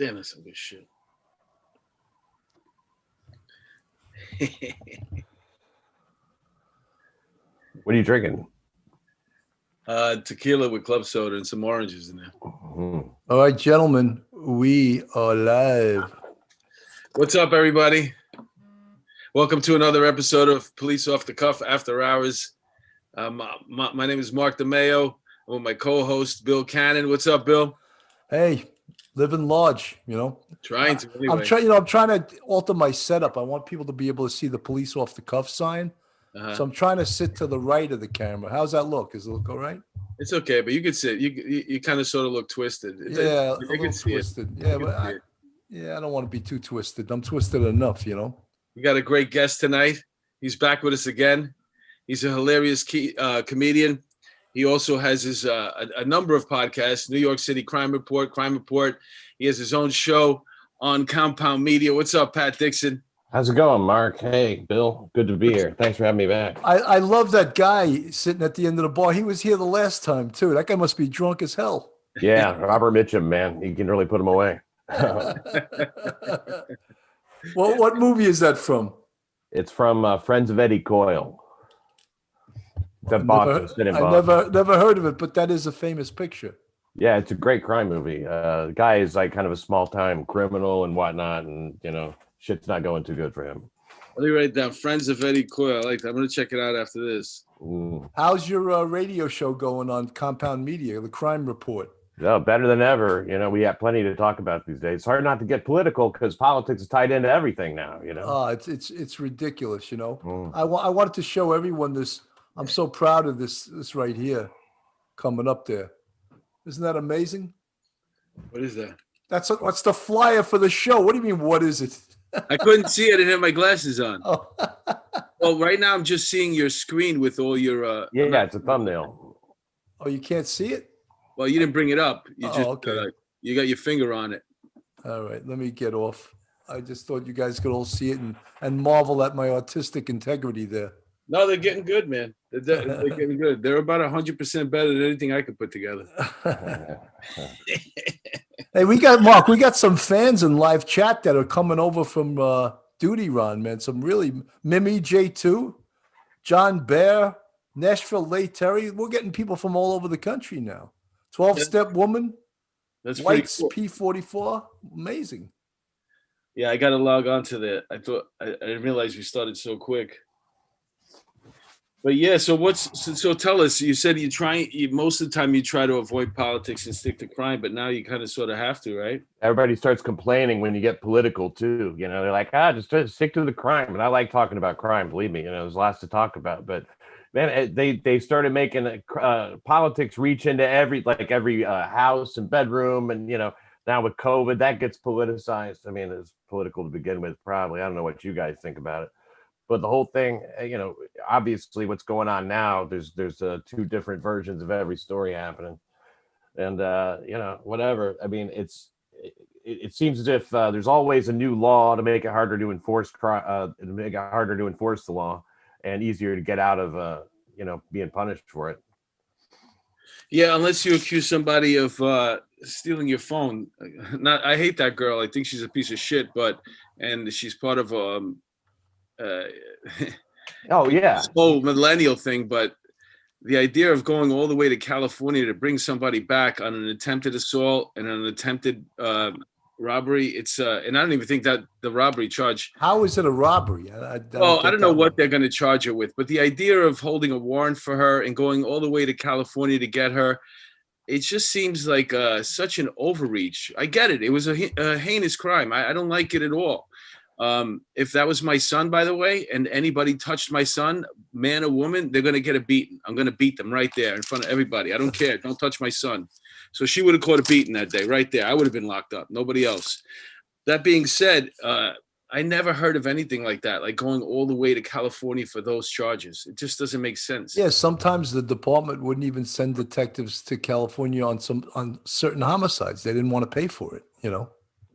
Damn, that's some good shit. What are you drinking? Tequila with club soda and some oranges in there. All right, gentlemen, we are live. What's up, everybody? Welcome to another episode of Police Off the Cuff After Hours. My name is Mark DeMeo. I'm with my co-host, Bill Cannon. What's up, Bill? Hey, living large, you know. Trying to anyway. I'm trying to alter my setup. I want people to be able to see the Police Off the Cuff sign. So I'm trying to sit to the right of the camera. How's that look? Does it look all right? It's okay, but you could sit. You kind of sort of look twisted. Yeah, a little twisted. Yeah, but I don't want to be too twisted. I'm twisted enough, you know. We got a great guest tonight. He's back with us again. He's a hilarious comedian. He also has his a number of podcasts: New York City Crime Report. He has his own show on Compound Media. What's up, Pat Dixon? How's it going, Mark? Hey, Bill. Good to be here. Thanks for having me back. I love that guy sitting at the end of the bar. He was here the last time, too. That guy must be drunk as hell. Yeah, Robert Mitchum, man. You can really put him away. What movie is that from? It's from Friends of Eddie Coyle. I've never heard of it, but that is a famous picture. Yeah, it's a great crime movie. The guy is like kind of a small-time criminal and whatnot, and, you know, shit's not going too good for him. Let me write down Friends of Eddie Coyle. I like that. I'm going to check it out after this. How's your radio show going on Compound Media, the Crime Report? No, better than ever. You know, we have plenty to talk about these days. It's hard not to get political because politics is tied into everything now, you know. It's ridiculous, you know. I wanted to show everyone this. I'm so proud of this right here coming up there. Isn't that amazing? What is that? That's the flyer for the show. What do you mean, what is it? I couldn't see it. I didn't have my glasses on. Oh. Well, right now I'm just seeing your screen with all your... Yeah, it's a thumbnail. Oh, you can't see it? Well, you didn't bring it up. You okay. You got your finger on it. All right, let me get off. I just thought you guys could all see it and marvel at my artistic integrity there. No, they're getting good, man. They're getting good. They're about 100% better than anything I could put together. Hey, we got some fans in live chat that are coming over from Duty Run, man. Some really Mimi J2, John Bear, Nashville Lay Terry. We're getting people from all over the country now. 12-Step Woman. That's White's cool. P44. Amazing. Yeah, I got to log on to that. I didn't realize we started so quick. But yeah, so tell us. You said most of the time you try to avoid politics and stick to crime, but now you kind of sort of have to, right? Everybody starts complaining when you get political too. You know, they're like, just stick to the crime. And I like talking about crime. Believe me, you know, there's lots to talk about. But man, they started making politics reach into every house and bedroom, and you know, now with COVID, that gets politicized. I mean, it's political to begin with, probably. I don't know what you guys think about it. But the whole thing, you know, obviously what's going on now, there's two different versions of every story happening. And, you know, whatever. I mean, it seems as if there's always a new law to make it harder to enforce the law and easier to get out of, you know, being punished for it. Yeah, unless you accuse somebody of stealing your phone. I hate that girl. I think she's a piece of shit, and she's part of oh yeah, this whole millennial thing, but the idea of going all the way to California to bring somebody back on an attempted assault and an attempted robbery, and I don't even think that the robbery charge. How is it a robbery? I don't know what they're going to charge her with, but the idea of holding a warrant for her and going all the way to California to get her, it just seems like such an overreach. I get it. It was a heinous crime. I don't like it at all. If that was my son, by the way, and anybody touched my son, man or woman, they're going to get a beating. I'm going to beat them right there in front of everybody. I don't care. Don't touch my son. So she would have caught a beating that day right there. I would have been locked up. Nobody else. That being said, I never heard of anything like that, like going all the way to California for those charges. It just doesn't make sense. Yeah, sometimes the department wouldn't even send detectives to California on certain homicides. They didn't want to pay for it, you know.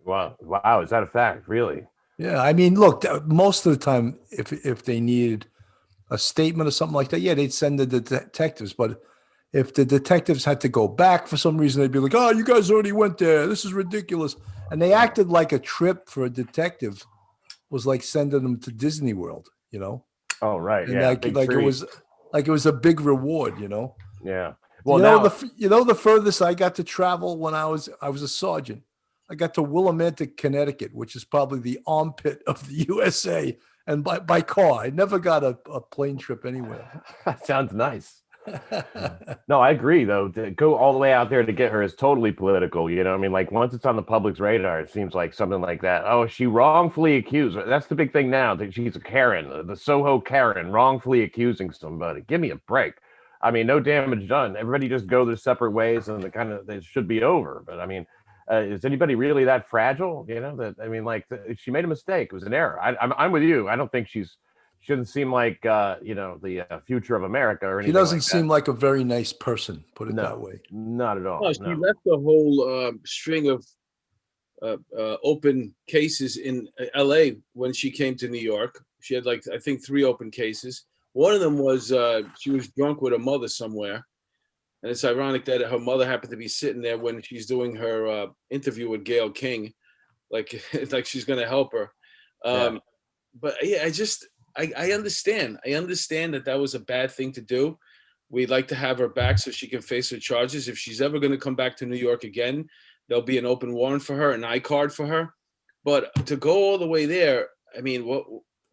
Wow, is that a fact? Really? Yeah, I mean, look, most of the time, if they needed a statement or something like that, yeah, they'd send the detectives. But if the detectives had to go back for some reason, they'd be like, "Oh, you guys already went there. This is ridiculous." And they acted like a trip for a detective was like sending them to Disney World, you know? Oh, right. And Yeah. like Big like it treat. was like it was a big reward, you know? Yeah. Well, You know now, the furthest I got to travel when I was a sergeant. I got to Willimantic, Connecticut, which is probably the armpit of the USA, and by car. I never got a plane trip anywhere. that sounds nice. No, I agree though. To go all the way out there to get her is totally political. You know, I mean, like once it's on the public's radar, it seems like something like that. Oh, she wrongfully accused. That's the big thing now. That she's a Karen, the Soho Karen, wrongfully accusing somebody. Give me a break. I mean, no damage done. Everybody just go their separate ways, and it should be over. But I mean, is anybody really that fragile? You know, that I mean, like she made a mistake. It was an error. I'm with you. I don't think shouldn't seem like the future of America or She anything doesn't like seem that. like a very nice person, put it that No, way. not at all. No, she No. left the whole string of open cases in LA when she came to New York. She had like, I think, 3 open cases. One of them was she was drunk with her mother somewhere. And it's ironic that her mother happened to be sitting there when she's doing her interview with Gayle King, like like she's going to help her. Yeah. But yeah, I understand. I understand that was a bad thing to do. We'd like to have her back so she can face her charges. If she's ever going to come back to New York again, there'll be an open warrant for her, an I-card for her. But to go all the way there, I mean,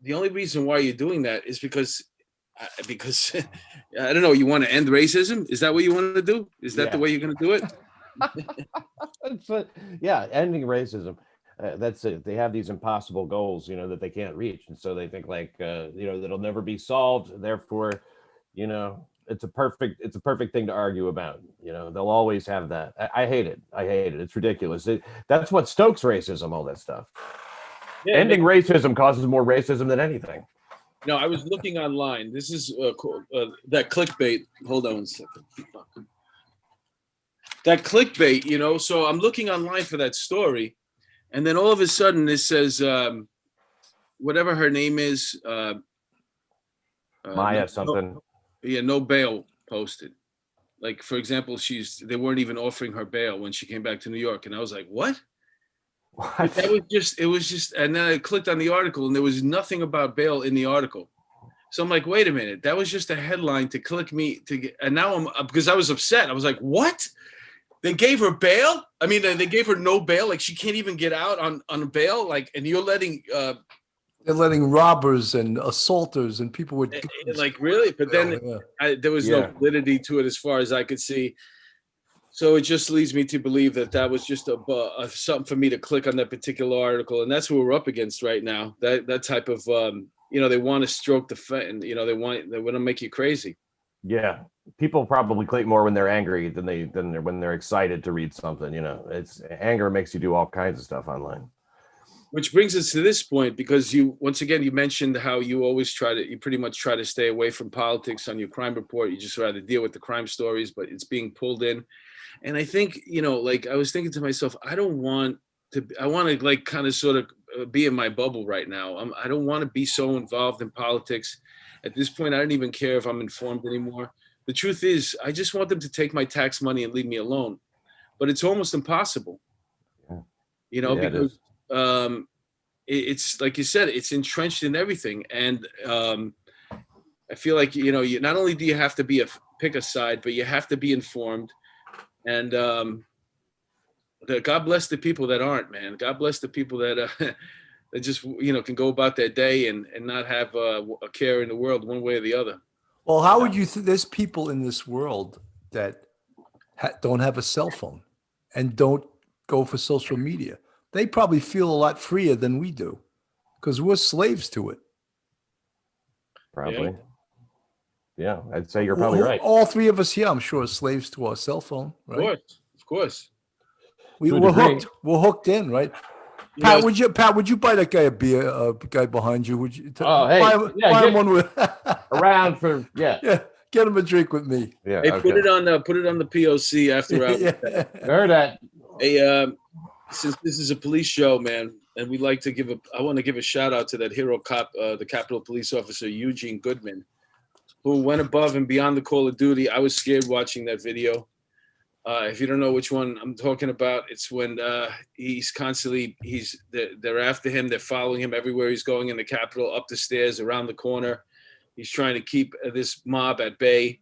the only reason why you're doing that is because I don't know. You want to end racism? Is that what you want to do? Is that the way you're going to do it? Yeah, ending racism. That's it. They have these impossible goals, that they can't reach, and so they think like, that'll never be solved. Therefore, it's a perfect thing to argue about. They'll always have that. I hate it. I hate it. It's ridiculous. That's what stokes racism. All that stuff. Yeah, ending racism causes more racism than anything. No, I was looking online. This is that clickbait. Hold on one second. That clickbait, so I'm looking online for that story. And then all of a sudden it says, whatever her name is. Maya something. No bail posted. Like, for example, they weren't even offering her bail when she came back to New York. And I was like, what? What? It was just, and then I clicked on the article and there was nothing about bail in the article. So I'm like, wait a minute, that was just a headline to click me to get, and now because I was upset. I was like, what? They gave her bail? I mean, they gave her no bail. Like she can't even get out on bail. Like, and you're letting, they're letting robbers and assaulters and people with like really, but then there was no validity to it as far as I could see. So it just leads me to believe that was just something for me to click on that particular article, and that's what we're up against right now. That type of they want to stroke the and they want to make you crazy. Yeah, people probably click more when they're angry than when they're excited to read something. It's anger makes you do all kinds of stuff online. Which brings us to this point, because you mentioned how you pretty much try to stay away from politics on your crime report. You just rather deal with the crime stories, but it's being pulled in. And I think, like I was thinking to myself, I want to like kind of sort of be in my bubble right now. I don't want to be so involved in politics. At this point, I don't even care if I'm informed anymore. The truth is, I just want them to take my tax money and leave me alone. But it's almost impossible, because it's like you said, it's entrenched in everything. And I feel like, you not only do you have to pick a side, but you have to be informed. And God bless the people that aren't, man. God bless the people that that just can go about their day and not have a care in the world one way or the other. Well, how would you there's people in this world that don't have a cell phone and don't go for social media. They probably feel a lot freer than we do because we're slaves to it. Probably. Yeah, I'd say you're probably right. All 3 of us here, I'm sure, are slaves to our cell phone, right? Of course. We're hooked. We're hooked in, right? Pat, would you buy that guy a beer? Guy behind you? Would you? Buy him one with around for yeah. Get him a drink with me. Yeah. Hey, put it on the POC after hours. Heard that. Hey, since this is a police show, man, and we like to I want to give a shout out to that hero cop, the Capitol Police Officer Eugene Goodman. who went above and beyond the call of duty. I was scared watching that video. If you don't know which one I'm talking about, it's when he's constantly, they're after him. They're following him everywhere he's going in the Capitol, up the stairs, around the corner. He's trying to keep this mob at bay,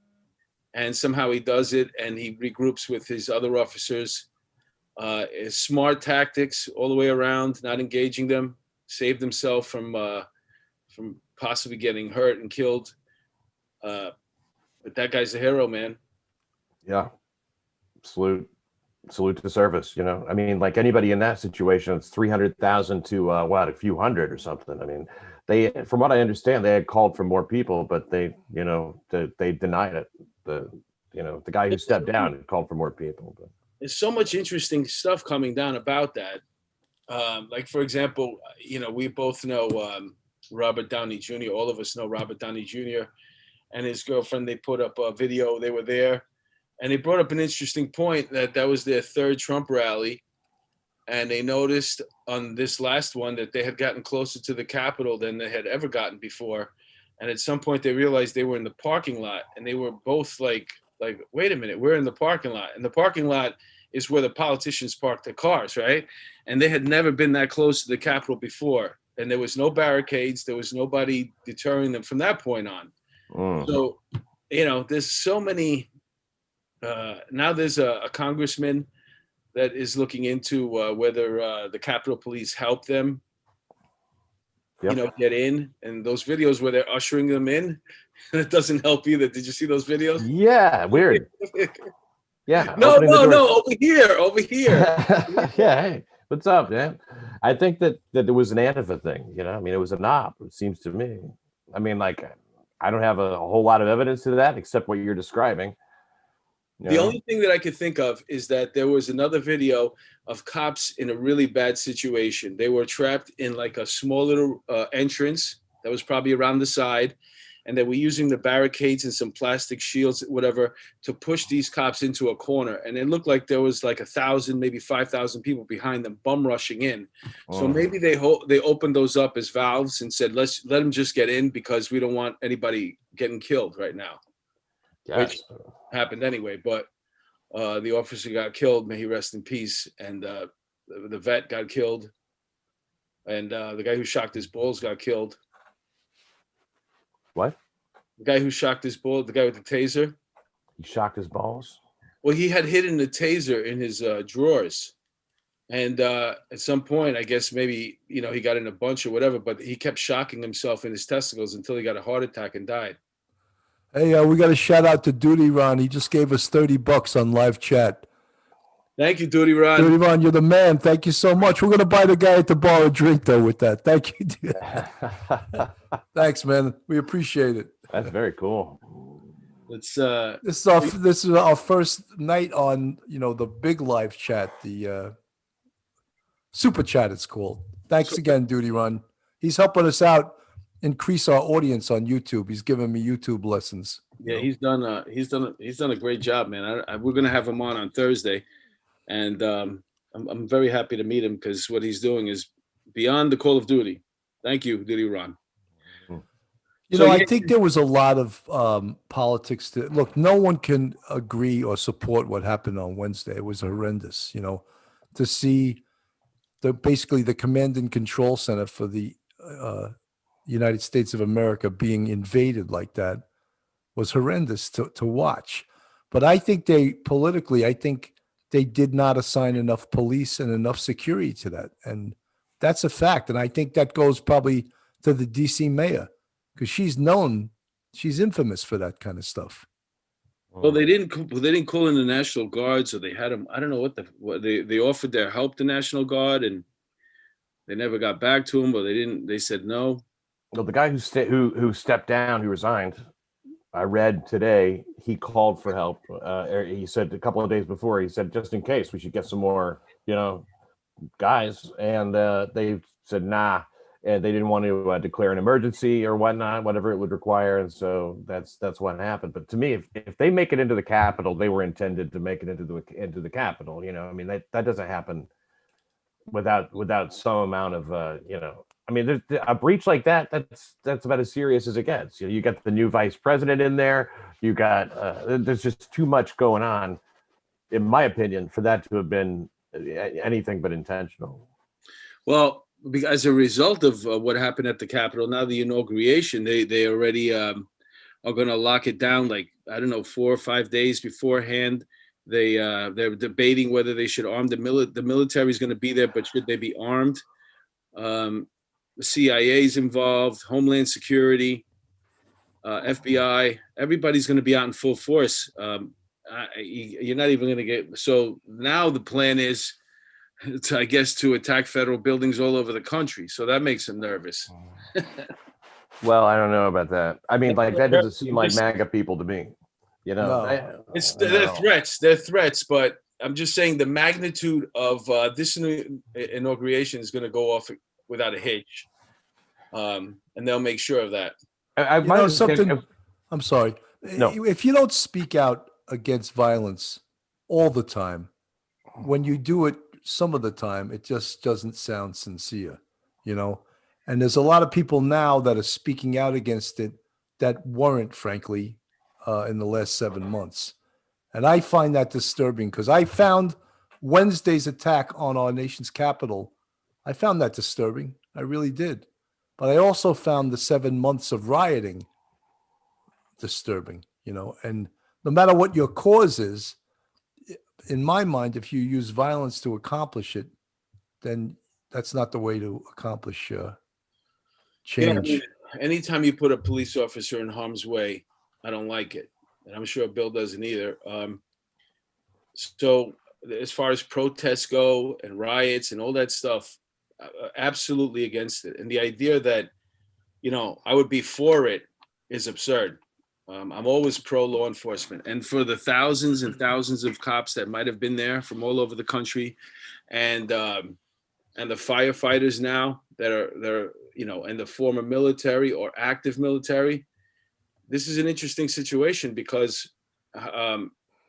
and somehow he does it, and he regroups with his other officers. His smart tactics all the way around, not engaging them, saved himself from possibly getting hurt and killed. But that guy's a hero, man. Yeah. Salute to service. You know, I mean, like anybody in that situation, it's 300,000 to a few hundred or something. I mean, they, from what I understand, they had called for more people, but they denied it. The guy who stepped down had called for more people. But there's so much interesting stuff coming down about that. Like, for example, we both know Robert Downey Jr. All of us know Robert Downey Jr. and his girlfriend. They put up a video. They were there. And they brought up an interesting point that was their third Trump rally. And they noticed on this last one that they had gotten closer to the Capitol than they had ever gotten before. And at some point they realized they were in the parking lot, and they were both like, wait a minute, we're in the parking lot. And the parking lot is where the politicians park their cars, right? And they had never been that close to the Capitol before. And there was no barricades. There was nobody deterring them from that point on. So, there's so many. Now there's a congressman that is looking into whether the Capitol Police help them, get in. And those videos where they're ushering them in, it doesn't help either. Did you see those videos? yeah, weird. Yeah. No, over here. Yeah. Hey, what's up, man? I think that there was an Antifa thing. I mean, it was a knob. It seems to me. I mean, like, I don't have a whole lot of evidence to that except what you're describing. The only thing that I could think of is that there was another video of cops in a really bad situation. They were trapped in like a small little entrance that was probably around the side, and they were using the barricades and some plastic shields, whatever, to push these cops into a corner. And it looked like there was like 1,000, maybe 5,000 people behind them, bum rushing in. So maybe they opened those up as valves and said, let them just get in because we don't want anybody getting killed right now. Yes. Which happened anyway, but the officer got killed, may he rest in peace, and the vet got killed, and the guy who shocked his balls got killed. What? The guy who shocked his ball, the guy with the taser. He shocked his balls? Well, he had hidden the taser in his drawers, and at some point, I guess maybe he got in a bunch or whatever, but he kept shocking himself in his testicles until he got a heart attack and died. Hey, we got a shout out to Duty Ron. He just gave us $30 on live chat. Thank you, Duty Ron. Duty Ron, you're the man. Thank you so much. We're gonna buy the guy at the bar a drink though with that. Thank you. Thanks, man. We appreciate it. That's very cool. Let's This is our first night on the big live chat, the super chat it's called. Thanks again, Duty Ron. He's helping us out, increase our audience on YouTube. He's giving me YouTube lessons. Yeah, he's done a great job, man. We're gonna have him on Thursday, and I'm very happy to meet him because what he's doing is beyond the Call of Duty. Thank you, Duty Ron. I think there was a lot of politics. Look, no one can agree or support what happened on Wednesday. It was horrendous. To see basically the command and control center for the United States of America being invaded like that was horrendous to watch. But I think I think they did not assign enough police and enough security to that. And that's a fact. And I think that goes probably to the DC mayor because she's infamous for that kind of stuff. Well, they didn't call in the National Guard, so they had them. I don't know what they offered their help to National Guard, and they never got back to him. But they didn't. They said no. Well, the guy who stepped down, who resigned, I read today, he called for help. He said a couple of days before, he said, just in case, we should get some more, guys. And they said, nah. And they didn't want to declare an emergency or whatnot, whatever it would require. And so that's what happened. But to me, if they make it into the Capitol, they were intended to make it into the Capitol. I mean, that doesn't happen without some amount of, I mean, a breach like that, that's about as serious as it gets. You got the new vice president in there. You got there's just too much going on, in my opinion, for that to have been anything but intentional. Well, as a result of what happened at the Capitol, now the inauguration, they already are going to lock it down. Like, I don't know, 4 or 5 days beforehand. They're debating whether they should arm the military is going to be there, but should they be armed? The CIA is involved, Homeland Security, FBI. Everybody's going to be out in full force. You're not even going to get. So now the plan is, I guess, to attack federal buildings all over the country. So that makes them nervous. Well, I don't know about that. I mean, like, that doesn't seem like MAGA people to me. You know, No. They're threats. They're threats, but I'm just saying the magnitude of this inauguration is going to go off without a hitch, and they'll make sure of that. You know something? I'm sorry. No. If you don't speak out against violence all the time, when you do it some of the time, it just doesn't sound sincere, you know? And there's a lot of people now that are speaking out against it that weren't, frankly, in the last 7 months. And I find that disturbing because I found Wednesday's attack on our nation's capital, I found that disturbing. I really did. But I also found the 7 months of rioting disturbing, you know, and no matter what your cause is, in my mind, if you use violence to accomplish it, then that's not the way to accomplish change. Yeah, I mean, anytime you put a police officer in harm's way, I don't like it. And I'm sure Bill doesn't either. So as far as protests go and riots and all that stuff, absolutely against it. And the idea that, you know, I would be for it is absurd. I'm always pro law enforcement, and for the thousands and thousands of cops that might have been there from all over the country, and the firefighters now they're you know, and the former military or active military, this is an interesting situation because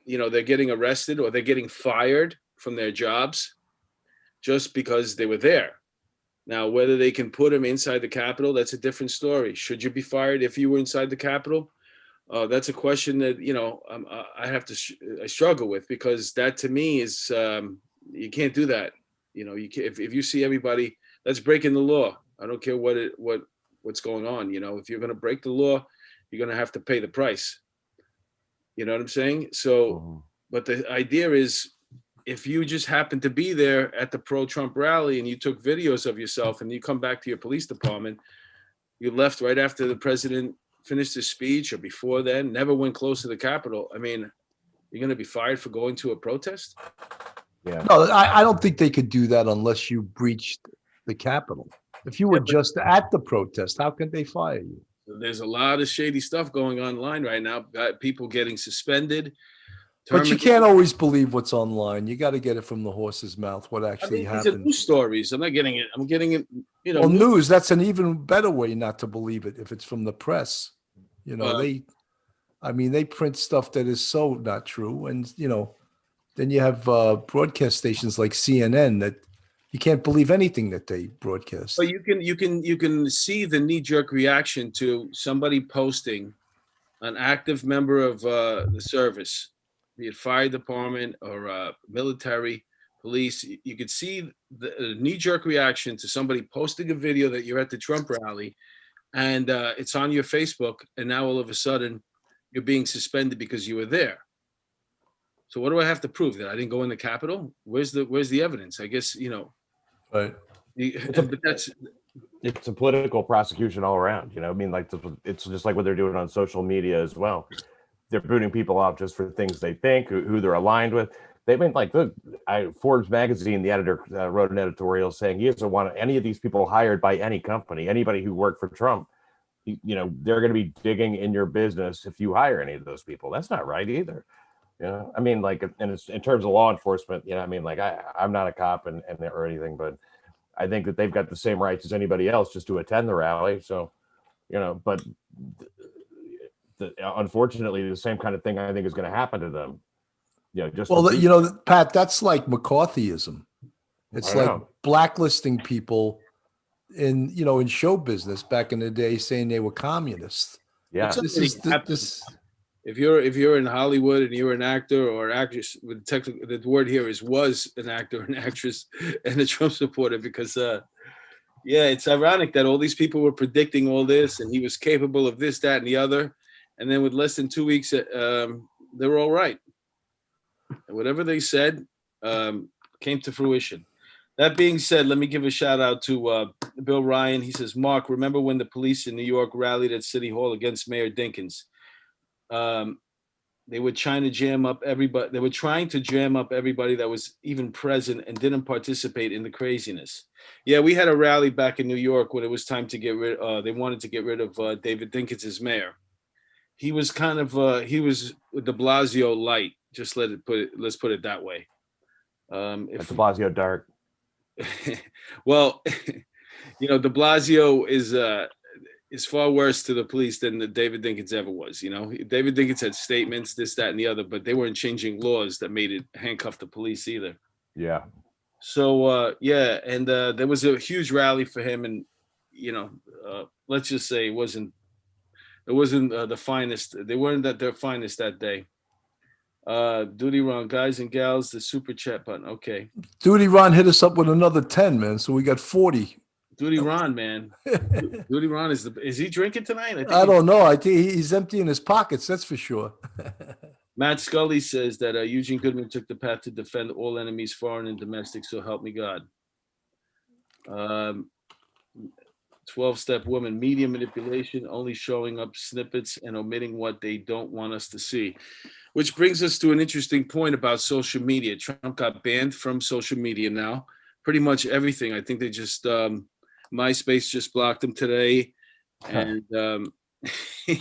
you know, they're getting arrested or they're getting fired from their jobs just because they were there. Now, whether they can put them inside the Capitol, that's a different story. Should you be fired if you were inside the Capitol? That's a question that, you know, I struggle with, because that to me is you can't do that. You know, if you see everybody, that's breaking the law. I don't care what's going on. You know, if you're going to break the law, you're going to have to pay the price. You know what I'm saying? So, but the idea is, if you just happen to be there at the pro-Trump rally and you took videos of yourself and you come back to your police department, you left right after the president finished his speech or before then, never went close to the Capitol. I mean, you're going to be fired for going to a protest? Yeah. No, I don't think they could do that unless you breached the Capitol. If you were just at the protest, how can they fire you? There's a lot of shady stuff going online right now. Got people getting suspended. But you can't always believe what's online. You got to get it from the horse's mouth, what actually These are happened. news stories. I'm not getting it. I'm getting it, you know. Well, news, that's an even better way not to believe it if it's from the press. You know, they print stuff that is so not true. And, you know, then you have broadcast stations like CNN that you can't believe anything that they broadcast. But you can see the knee-jerk reaction to somebody posting an active member of the service, be it fire department or military, police. You could see the knee-jerk reaction to somebody posting a video that you're at the Trump rally, and it's on your Facebook, and now all of a sudden you're being suspended because you were there. So what do I have to prove? That I didn't go in the Capitol? Where's the evidence? I guess, you know. Right. It's a political prosecution all around. You know, I mean, like, it's just like what they're doing on social media as well. They're booting people off just for things they think, who they're aligned with. They've been like, look, Forbes magazine, the editor wrote an editorial saying he doesn't want any of these people hired by any company, anybody who worked for Trump. You know, they're going to be digging in your business if you hire any of those people. That's not right either. You know, I mean, like, and it's, in terms of law enforcement, you know, I mean, like, I'm not a cop and or anything, but I think that they've got the same rights as anybody else just to attend the rally. So, you know, but unfortunately, the same kind of thing I think is going to happen to them. You know, just you know, Pat, that's like McCarthyism. It's like blacklisting people in show business back in the day, saying they were communists. Yeah. It's This already is happened. this. If you're in Hollywood and you're an actor or actress, with technical, the word here is was an actor, an actress, and a Trump supporter, because yeah, it's ironic that all these people were predicting all this, and he was capable of this, that, and the other, and then with less than 2 weeks, they were all right. And whatever they said came to fruition. That being said, let me give a shout out to Bill Ryan. He says, Mark, remember when the police in New York rallied at City Hall against Mayor Dinkins? They were trying to jam up everybody. They were trying to jam up everybody that was even present and didn't participate in the craziness. Yeah, we had a rally back in New York when it was time to get rid. They wanted to get rid of David Dinkins as mayor. He was kind of he was De Blasio light. Just let's put it that way. At De Blasio dark. Well, De Blasio is far worse to the police than the David Dinkins ever was. David Dinkins had statements, this, that, and the other, but they weren't changing laws that made it handcuff the police either. Yeah. So yeah, and there was a huge rally for him, and let's just say it wasn't the finest. They weren't at their finest that day. Duty Ron, guys and gals, the super chat button. Okay. Duty Ron hit us up with another 10, man. So we got 40. Duty Ron, man. Duty Ron is he drinking tonight? I don't know. I think he's emptying his pockets. That's for sure. Matt Scully says that Eugene Goodman took the path to defend all enemies, foreign and domestic. So help me God. 12-step woman, media manipulation, only showing up snippets and omitting what they don't want us to see. Which brings us to an interesting point about social media. Trump got banned from social media now. Pretty much everything. I think they just MySpace just blocked him today. And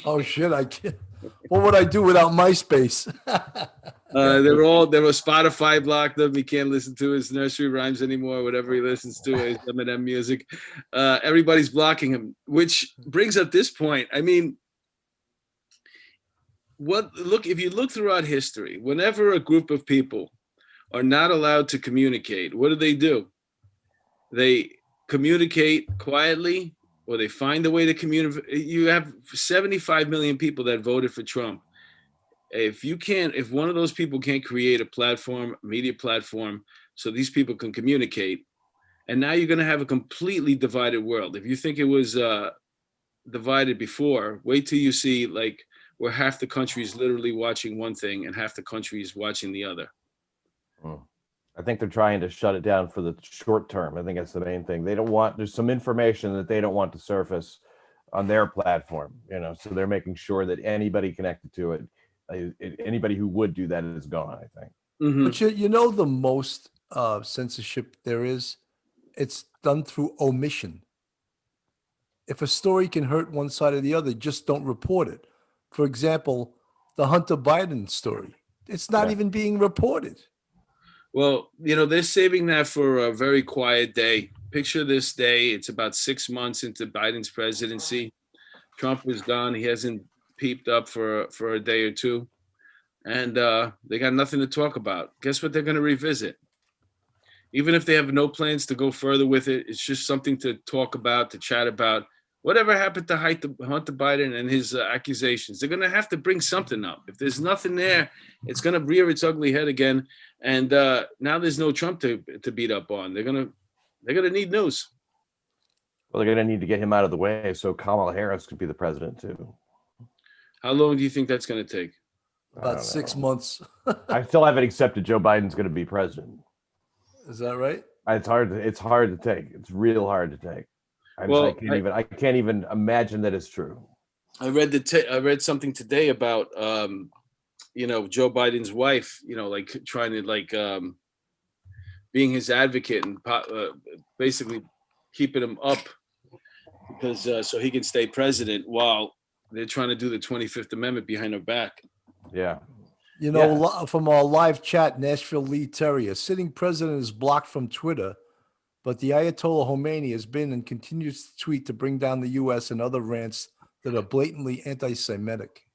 oh shit! I can't. What would I do without MySpace? They were Spotify blocked them. He can't listen to his nursery rhymes anymore, whatever he listens to, his Eminem music. Everybody's blocking him, which brings up this point. I mean, if you look throughout history, whenever a group of people are not allowed to communicate, what do? They communicate quietly, or they find a way to communicate. You have 75 million people that voted for Trump. If one of those people can't create a media platform, so these people can communicate, and now you're going to have a completely divided world. If you think it was divided before, wait till you see where half the country is literally watching one thing and half the country is watching the other. I think they're trying to shut it down for the short term. I think that's the main thing. There's some information that they don't want to surface on their platform, so they're making sure that anybody connected to it, anybody who would do that is gone, I think. Mm-hmm. But the most censorship there is, it's done through omission. If a story can hurt one side or the other, just don't report it. For example, the Hunter Biden story. It's not even being reported. Well, they're saving that for a very quiet day. Picture this day. It's about 6 months into Biden's presidency. Trump is gone. He hasn't peeped up for a day or two. And they got nothing to talk about. Guess what they're going to revisit? Even if they have no plans to go further with it, it's just something to talk about, to chat about. Whatever happened to Hunter Biden and his accusations? They're going to have to bring something up. If there's nothing there, it's going to rear its ugly head again. And now there's no Trump to beat up on. They're going to need news. Well, they're going to need to get him out of the way so Kamala Harris could be the president too. How long do you think that's going to take? About 6 months. I still haven't accepted Joe Biden's going to be president. Is that right? It's hard to take. It's real hard to take. I can't even imagine that it's true. I read something today about Joe Biden's wife, trying to being his advocate and basically keeping him up because so he can stay president while they're trying to do the 25th Amendment behind her back. Yeah. From our live chat, Nashville Lee Terry, a sitting president is blocked from Twitter, but the Ayatollah Khomeini has been and continues to tweet to bring down the U.S. and other rants that are blatantly anti-Semitic.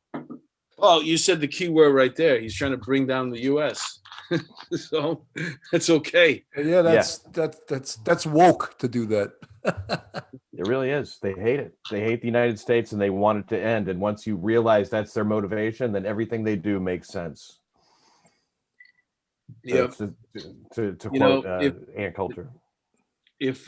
Well, you said the key word right there. He's trying to bring down the U.S. So that's okay. Yeah, that's woke to do that. It really is. They hate it. They hate the United States and they want it to end. And once you realize that's their motivation, then everything they do makes sense. Yep. To You quote know, Ant Culture. if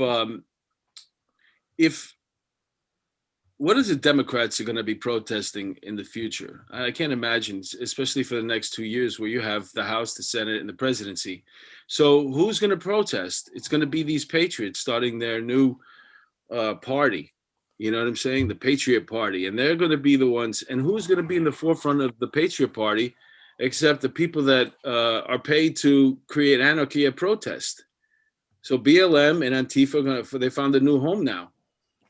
what is the Democrats are going to be protesting in the future? I can't imagine, especially for the next 2 years where you have the House, the Senate, and the presidency. So who's going to protest? It's going to be these patriots starting their new party. You know what I'm saying? The Patriot Party. And they're going to be the ones. And who's going to be in the forefront of the Patriot Party except the people that are paid to create anarchy at protest? So BLM and Antifa, they found a new home now.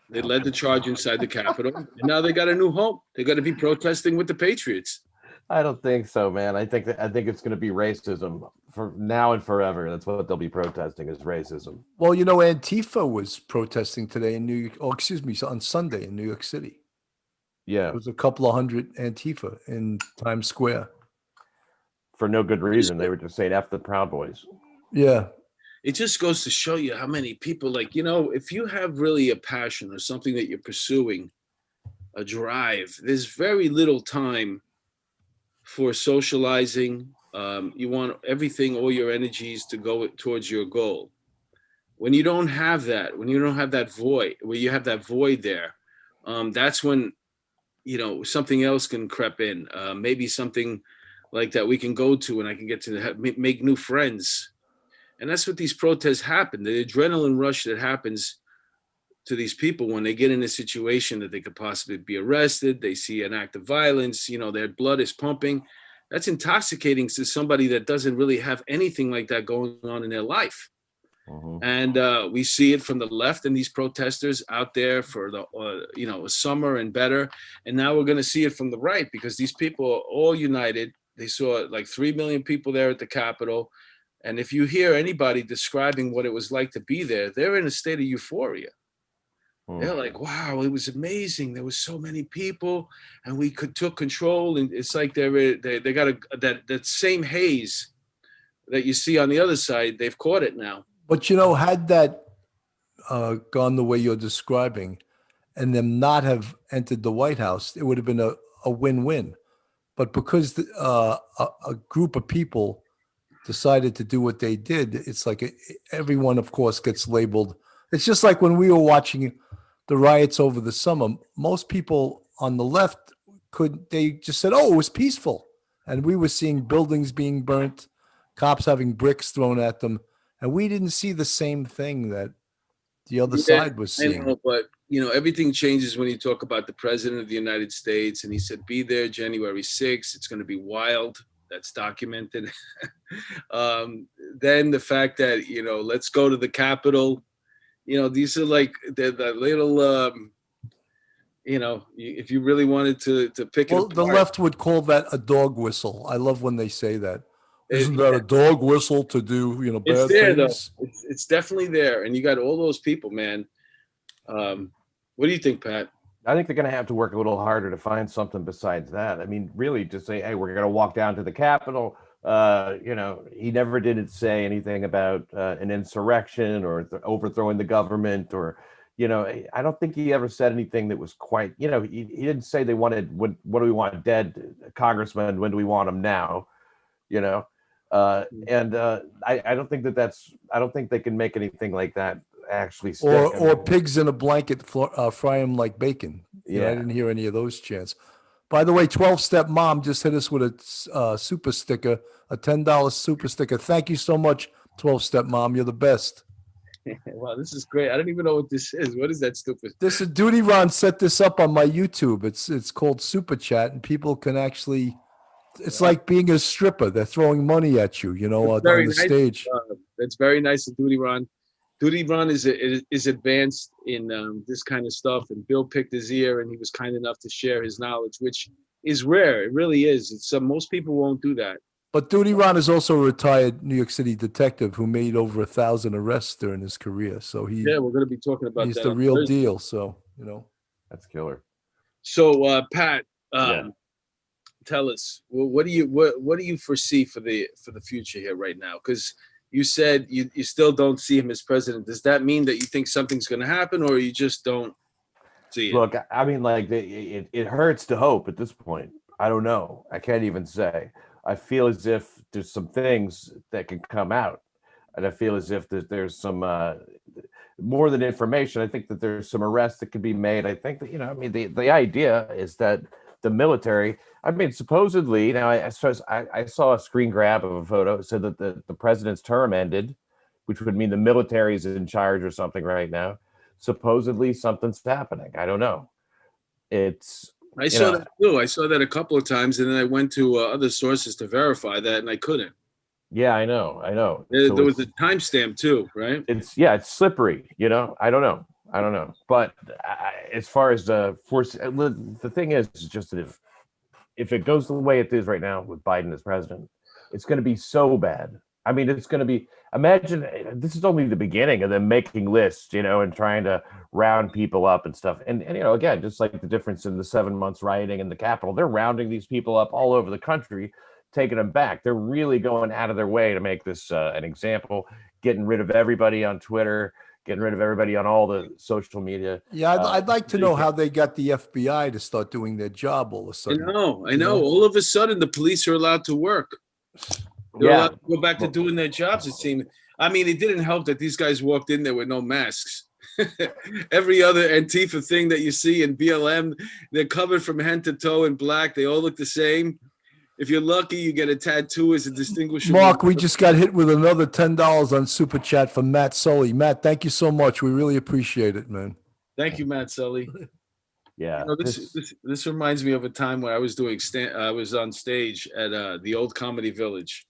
They led the charge inside the Capitol, and now they got a new home. They got to be protesting with the Patriots. I don't think so, man. I think it's going to be racism for now and forever. That's what they'll be protesting is racism. Well, you know, Antifa was protesting today in New York. Oh, excuse me, on Sunday in New York City. Yeah, There was a couple of hundred Antifa in Times Square. for no good reason. They were just saying F the Proud Boys. Yeah. It just goes to show you how many people, like, you know, if you have really a passion or something that you're pursuing, a drive, there's very little time for socializing. You want everything, all your energies to go towards your goal. When you don't have that, when you don't have that void, where you have that void there, that's when, you know, something else can creep in. Maybe something like that we can go to and I can get to make new friends. And that's what these protests happen. The adrenaline rush that happens to these people when they get in a situation that they could possibly be arrested, they see an act of violence, you know, their blood is pumping. That's intoxicating to somebody that doesn't really have anything like that going on in their life. Mm-hmm. And we see it from the left and these protesters out there for the, you know, summer and better. And now we're going to see it from the right because these people are all united. They saw like 3 million people there at the Capitol. And if you hear anybody describing what it was like to be there, they're in a state of euphoria. They're like, wow, it was amazing. There was so many people and we took control. And it's like they got that same haze that you see on the other side. They've caught it now. But, you know, had that gone the way you're describing and them not have entered the White House, it would have been a win-win. But because a group of people decided to do what they did, it's like everyone, of course, gets labeled. It's just like when we were watching the riots over the summer, most people on the left they just said, oh, it was peaceful. And we were seeing buildings being burnt, cops having bricks thrown at them. And we didn't see the same thing that the other side was seeing. I know, but you know, everything changes when you talk about the president of the United States. And he said, be there January 6th. It's going to be wild. That's documented. Then the fact that, you know, let's go to the Capitol. You know, these are like the little, you know, if you really wanted to pick it apart. The left would call that a dog whistle. I love when they say that. Isn't that a dog whistle to do, you know, bad it's there, things? Though. It's definitely there. And you got all those people, man. What do you think, Pat? I think they're going to have to work a little harder to find something besides that. I mean, really just say, hey, we're going to walk down to the Capitol. You know, he never did say anything about an insurrection or overthrowing the government or, you know, I don't think he ever said anything that was quite, you know, he didn't say they wanted, what do we want dead congressmen? When do we want them now? You know, I don't think I don't think they can make anything like that actually stick. Or pigs in a blanket fry them like bacon. You know, I didn't hear any of those chants. By the way, 12-Step Mom just hit us with a super sticker, a $10 super sticker. Thank you so much, 12-Step Mom. You're the best. Wow, this is great. I don't even know what this is. What is that stupid? This is Duty Ron set this up on my YouTube. It's called Super Chat, and people can actually. It's like being a stripper. They're throwing money at you, you know, on the stage. That's very nice of Duty Ron. Duty Ron is advanced in this kind of stuff, and Bill picked his ear, and he was kind enough to share his knowledge, which is rare. It really is. It's most people won't do that. But Duty Ron is also a retired New York City detective who made over 1,000 arrests during his career. So we're going to be talking about he's that. The real deal. So, you know, that's killer. So Pat, tell us, what do you foresee for the future here right now? Because you said you still don't see him as president. Does that mean that you think something's going to happen, or you just don't see it? Look, I mean, like it hurts to hope at this point. I don't know. I can't even say. I feel as if there's some things that can come out, and I feel as if there's some more than information. I think that there's some arrests that could be made. I think that, I mean, the idea is that the military, I mean, supposedly, now I saw a screen grab of a photo. It said that the president's term ended, which would mean the military is in charge or something right now. Supposedly something's happening. I don't know. I saw that too. I saw that a couple of times, and then I went to other sources to verify that, and I couldn't. Yeah, I know. There was a timestamp too, right? It's slippery. I don't know. But as far as the thing is just that if it goes the way it is right now with Biden as president, it's going to be so bad. I mean, it's going to be. Imagine this is only the beginning of them making lists, and trying to round people up and stuff. And again, just like the difference in the 7 months rioting in the Capitol, they're rounding these people up all over the country, taking them back. They're really going out of their way to make this an example, getting rid of everybody on Twitter, getting rid of everybody on all the social media. Yeah, I'd like to know how they got the FBI to start doing their job all of a sudden. I know. All of a sudden, the police are allowed to work. They're allowed to go back to doing their jobs, it seemed. I mean, it didn't help that these guys walked in there with no masks. Every other Antifa thing that you see in BLM, they're covered from head to toe in black. They all look the same. If you're lucky, you get a tattoo as a distinguishable. Mark, we just got hit with another $10 on Super Chat from Matt Sully. Matt, thank you so much. We really appreciate it, man. Thank you, Matt Sully. Yeah. This reminds me of a time where I was I was on stage at the old Comedy Village.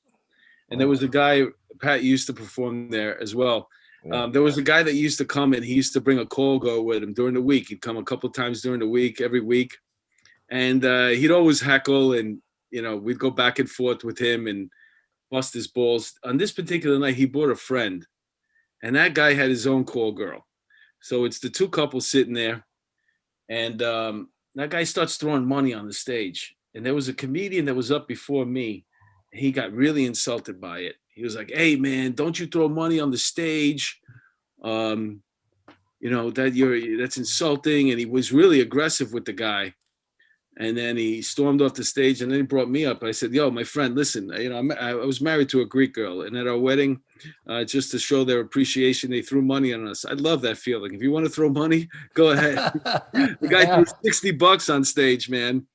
And there was a guy, Pat used to perform there as well. There was a guy that used to come and he used to bring a call girl with him during the week. He'd come a couple of times during the week, every week. And he'd always heckle and, we'd go back and forth with him and bust his balls. On this particular night, he brought a friend. And that guy had his own call girl. So it's the two couples sitting there. And that guy starts throwing money on the stage. And there was a comedian that was up before me. He got really insulted by it. He was like, "Hey man, don't you throw money on the stage? That's insulting." And he was really aggressive with the guy. And then he stormed off the stage and then he brought me up. I said, "Yo, my friend, listen, I was married to a Greek girl, and at our wedding, just to show their appreciation, they threw money on us. I love that feeling. If you want to throw money, go ahead." The guy threw $60 on stage, man.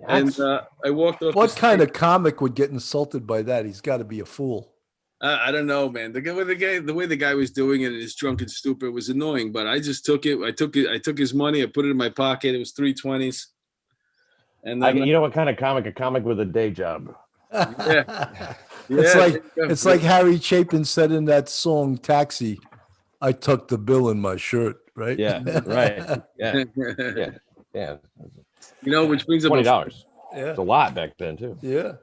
And I walked off. What kind of comic would get insulted by that? He's got to be a fool. I don't know, man. The way the guy was doing it, his drunken stupid, was annoying. But I just took it. I took his money. I put it in my pocket. It was 320s. And then, what kind of comic? A comic with a day job. Yeah. It's like Harry Chapin said in that song "Taxi." I tucked the bill in my shirt. Right. Yeah. Right. Yeah. Yeah. Which brings up $20. Yeah, it's a lot back then too. Yeah.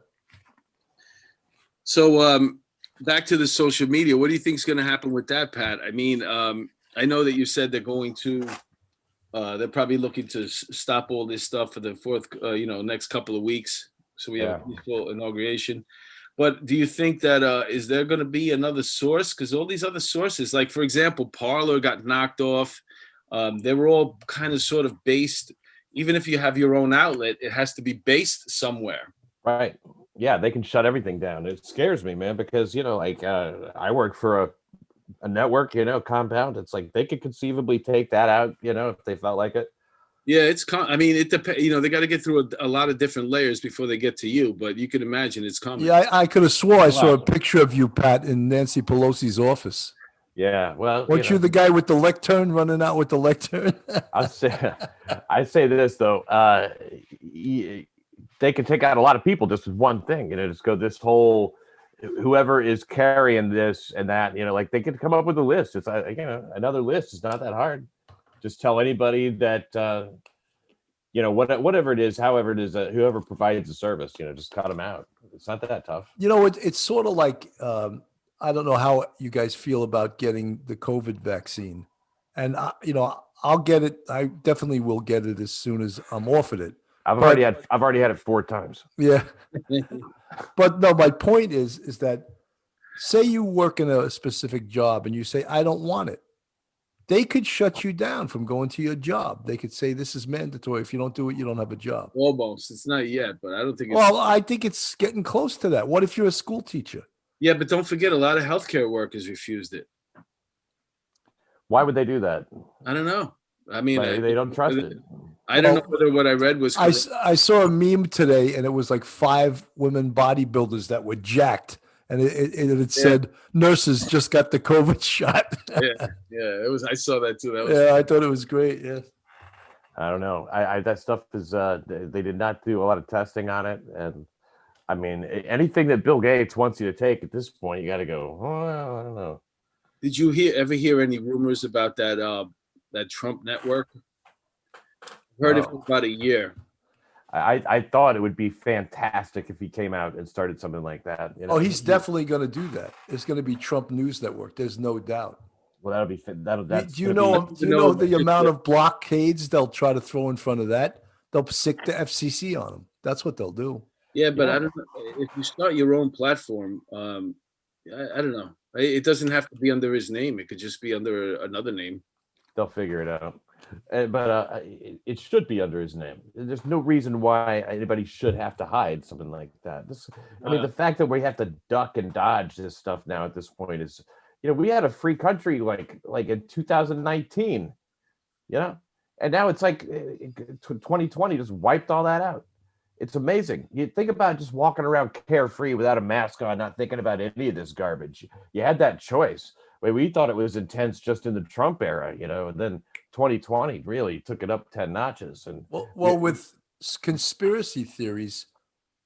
So back to the social media. What do you think is going to happen with that, Pat? I mean, I know that you said they're going to. They're probably looking to stop all this stuff for the next couple of weeks. So we have a peaceful inauguration. But do you think that is there going to be another source? Because all these other sources, like for example, Parler got knocked off. They were all kind of sort of based. Even if you have your own outlet, it has to be based somewhere. Right. Yeah, they can shut everything down. It scares me, man, because, I work for a network, compound. It's like they could conceivably take that out, if they felt like it. Yeah, it depends. They got to get through a lot of different layers before they get to you, but you can imagine it's coming. Yeah, I could have swore I saw a picture of you, Pat, in Nancy Pelosi's office. Yeah, well, weren't you the guy with the lectern running out with the lectern? I say this though, they can take out a lot of people just with one thing, just go this whole, whoever is carrying this and that, like they could come up with a list. It's another list. It's not that hard. Just tell anybody that, whatever it is, however it is, whoever provides the service, just cut them out. It's not that tough. It's sort of like. I don't know how you guys feel about getting the COVID vaccine. And, I'll get it. I definitely will get it as soon as I'm offered it. I've But already had it 4 times. yeah, but no, my point is that say you work in a specific job and you say, I don't want it. They could shut you down from going to your job. They could say this is mandatory. If you don't do it, you don't have a job. Almost. It's not yet, but I don't think it's. Well, I think it's getting close to that. What if you're a school teacher? Yeah, but don't forget, a lot of healthcare workers refused it. Why would they do that? I don't know. I mean, Like, they don't trust it. I don't know whether what I read was. I saw a meme today, and it was like 5 women bodybuilders that were jacked, and it said nurses just got the COVID shot. yeah, it was. I saw that too. That was, Yeah, I thought it was great. Yeah. I don't know. I that stuff is they did not do a lot of testing on it, and I mean anything that Bill Gates wants you to take at this point, you got to go. Oh, well, I don't know. Did you ever hear any rumors about that Trump network? Heard it for about a year. I thought it would be fantastic if he came out and started something like that. You know? Oh, he's definitely going to do that. It's going to be Trump News Network. There's no doubt. Well, that'll be that's. Do you know the amount of blockades they'll try to throw in front of that? They'll stick the FCC on them. That's what they'll do. Yeah, but I don't know if you start your own platform. I don't know. It doesn't have to be under his name. It could just be under another name. They'll figure it out. But it should be under his name. There's no reason why anybody should have to hide something like that. I mean, the fact that we have to duck and dodge this stuff now at this point is, we had a free country like in 2019, and now it's like 2020 just wiped all that out. It's amazing. You think about just walking around carefree without a mask on, not thinking about any of this garbage. You had that choice. We thought it was intense just in the Trump era, and then 2020 really took it up 10 notches. And with conspiracy theories,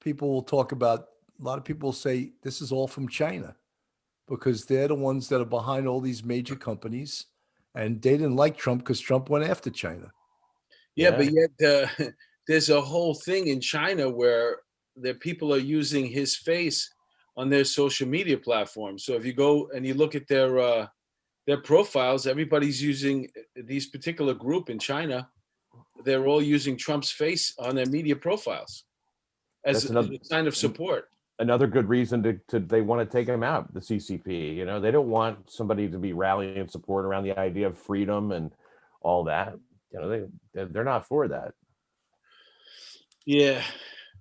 people will talk about, a lot of people say this is all from China because they're the ones that are behind all these major companies, and they didn't like Trump because Trump went after China. Yeah, but yet there's a whole thing in China where the people are using his face on their social media platforms. So if you go and you look at their profiles, everybody's using these particular group in China. They're all using Trump's face on their media profiles as a sign of support. Another good reason to they want to take him out, the CCP. They don't want somebody to be rallying support around the idea of freedom and all that. They're not for that. Yeah,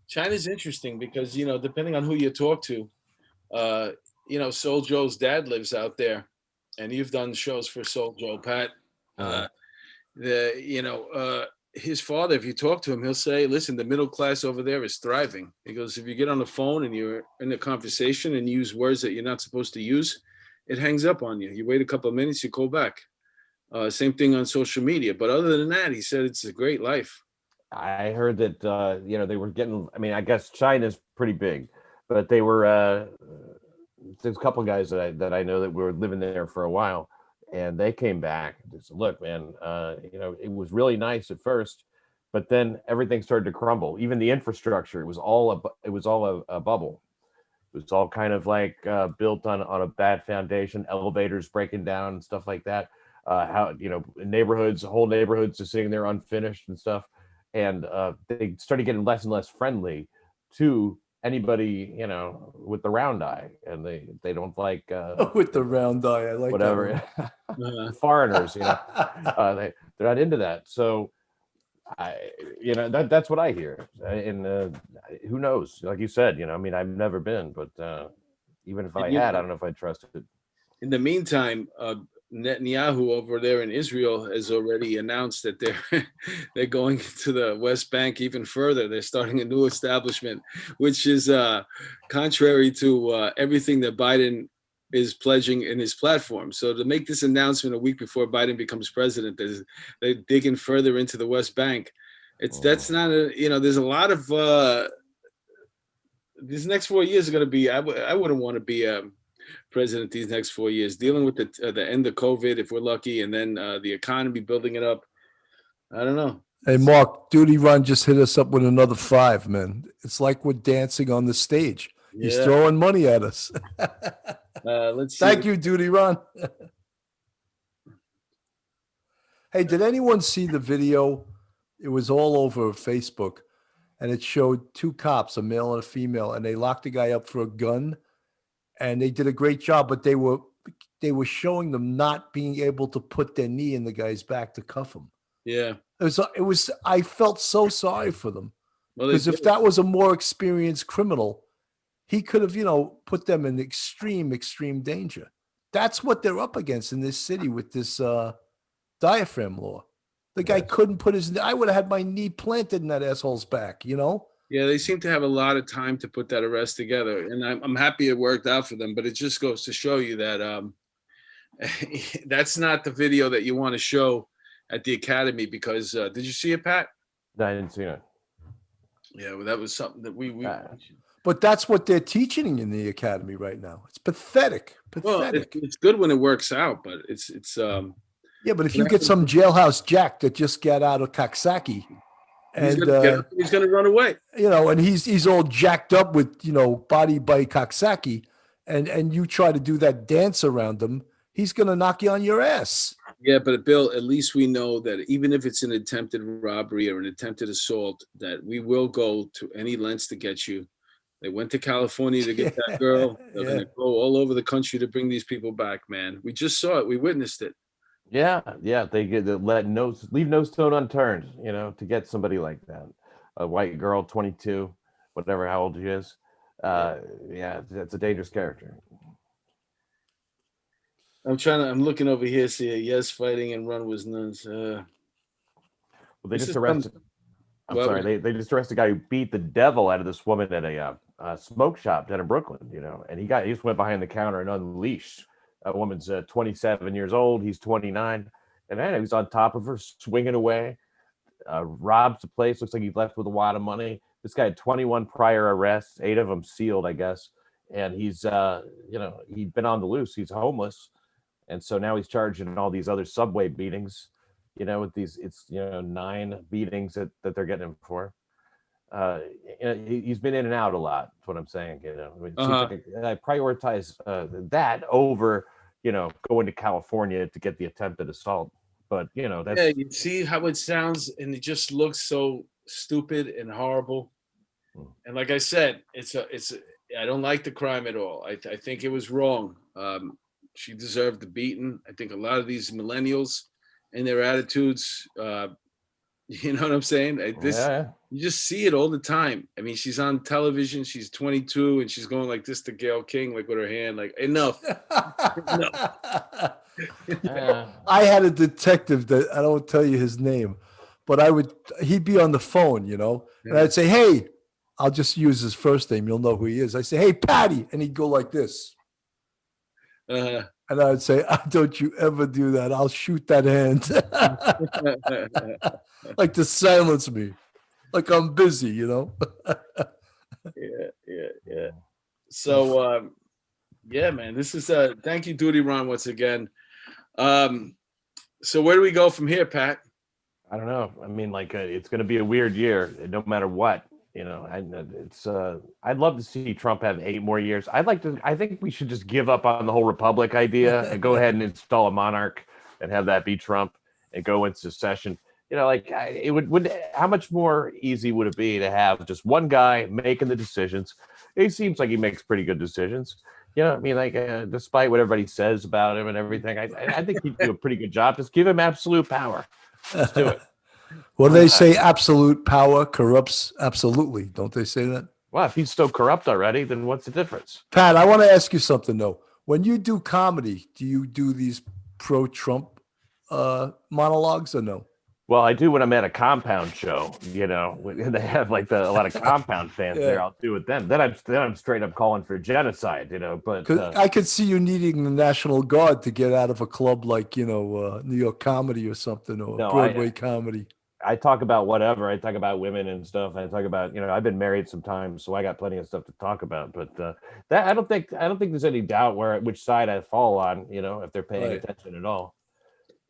China's interesting because depending on who you talk to, Soul Joe's dad lives out there, and you've done shows for Soul Joe, Pat. His father, if you talk to him, he'll say, listen, the middle class over there is thriving. He goes, if you get on the phone and you're in a conversation and use words that you're not supposed to use, it hangs up on you. You wait a couple of minutes, you call back. Same thing on social media. But other than that, he said it's a great life. I heard that, they were getting, I guess China's pretty big, but they were, there's a couple of guys that I know that were living there for a while, and they came back and said, look, man, it was really nice at first, but then everything started to crumble. Even the infrastructure, it was all a bubble. It was all kind of like built on a bad foundation, elevators breaking down and stuff like that. Whole neighborhoods are sitting there unfinished and stuff. And they started getting less and less friendly to anybody, with the round eye, and they don't like with the round eye. I like whatever foreigners, they're not into that. So that's what I hear. And who knows? Like you said, I've never been, but even if I had, I don't know if I trust it. In the meantime, Netanyahu over there in Israel has already announced that they're going to the West Bank even further. They're starting a new establishment, which is contrary to everything that Biden is pledging in his platform. So to make this announcement a week before Biden becomes president, they're digging further into the West Bank. That's not there's a lot of these next 4 years are going to be. I wouldn't want to be president these next 4 years, dealing with the end of COVID if we're lucky, and then the economy building it up. I don't know. Hey, Mark, Duty Run just hit us up with another 5, man. It's like we're dancing on the stage. Yeah. He's throwing money at us. Let's see. Thank you, Duty Run. Hey, did anyone see the video? It was all over Facebook and it showed two cops, a male and a female, and they locked the guy up for a gun, and they did a great job, but they were showing them not being able to put their knee in the guy's back to cuff him. Yeah. It was I felt so sorry for them, Well, because if that was a more experienced criminal, he could have, put them in extreme danger. That's what they're up against in this city with this diaphragm law. The guy couldn't put I would have had my knee planted in that asshole's back, Yeah, they seem to have a lot of time to put that arrest together, and I'm happy it worked out for them. But it just goes to show you that that's not the video that you want to show at the academy. Because did you see it, Pat? No, I didn't see it. Yeah, well, that was something that we. But that's what they're teaching in the academy right now. It's pathetic. Well, Pathetic. it's good when it works out, but it's yeah, but if you get some jailhouse jack that just got out of Coxsackie, and he's gonna run away. And he's all jacked up with body by Coxsackie, and you try to do that dance around him, he's gonna knock you on your ass. Yeah, but Bill, at least we know that even if it's an attempted robbery or an attempted assault, that we will go to any lengths to get you. They went to California to get that girl. They're going to go all over the country to bring these people back, man. We just saw it. We witnessed it. Yeah. They get to leave no stone unturned, to get somebody like that. A white girl, 22, whatever, how old she is. Yeah, that's a dangerous character. I'm looking over here, see a yes fighting and run was none. Well, they just arrested. I'm sorry. They just arrested a guy who beat the devil out of this woman at a smoke shop down in Brooklyn, and he just went behind the counter and unleashed. That woman's 27 years old. He's 29. And man, he was on top of her, swinging away, robs the place. Looks like he left with a lot of money. This guy had 21 prior arrests, 8 of them sealed, I guess. And he's, he'd been on the loose. He's homeless. And so now he's charging all these other subway beatings, with these, 9 beatings that they're getting him for. He's been in and out a lot. That's what I'm saying. It seems like I prioritize that over, going to California to get the attempted assault. But that's you see how it sounds, and it just looks so stupid and horrible. And like I said, I don't like the crime at all. I think it was wrong. She deserved the beating. I think a lot of these millennials and their attitudes, you know what I'm saying? You just see it all the time. I mean, she's on television. She's 22 and she's going like this to Gayle King, like with her hand, like enough. I had a detective that I don't tell you his name, but he'd be on the phone, and I'd say, hey, I'll just use his first name. You'll know who he is. I say, hey, Patty. And he'd go like this. And I'd say, don't you ever do that. I'll shoot that hand. Like to silence me. Like I'm busy, Yeah. So, yeah, man, this is thank you, Duty Ron, once again. So where do we go from here, Pat? I don't know. I mean, it's going to be a weird year, no matter what. I'd love to see Trump have 8 more years. I think we should just give up on the whole republic idea and go ahead and install a monarch and have that be Trump and go into secession. It would how much more easy would it be to have just one guy making the decisions? He seems like he makes pretty good decisions. Despite what everybody says about him and everything, I think he'd do a pretty good job. Just give him absolute power. Let's do it. Well, they say absolute power corrupts absolutely. Don't they say that? Well, if he's so corrupt already, then what's the difference? Pat, I want to ask you something, though. When you do comedy, do you do these pro-Trump monologues or no? Well, I do when I'm at a compound show, they have a lot of compound fans there. I'll do it then. Then I'm straight up calling for genocide, but I could see you needing the National Guard to get out of a club like, New York Comedy or something, or Broadway Comedy. I talk about whatever. I talk about women and stuff. I talk about, I've been married sometimes, so I got plenty of stuff to talk about. But that I don't think there's any doubt which side I fall on, if they're paying attention at all.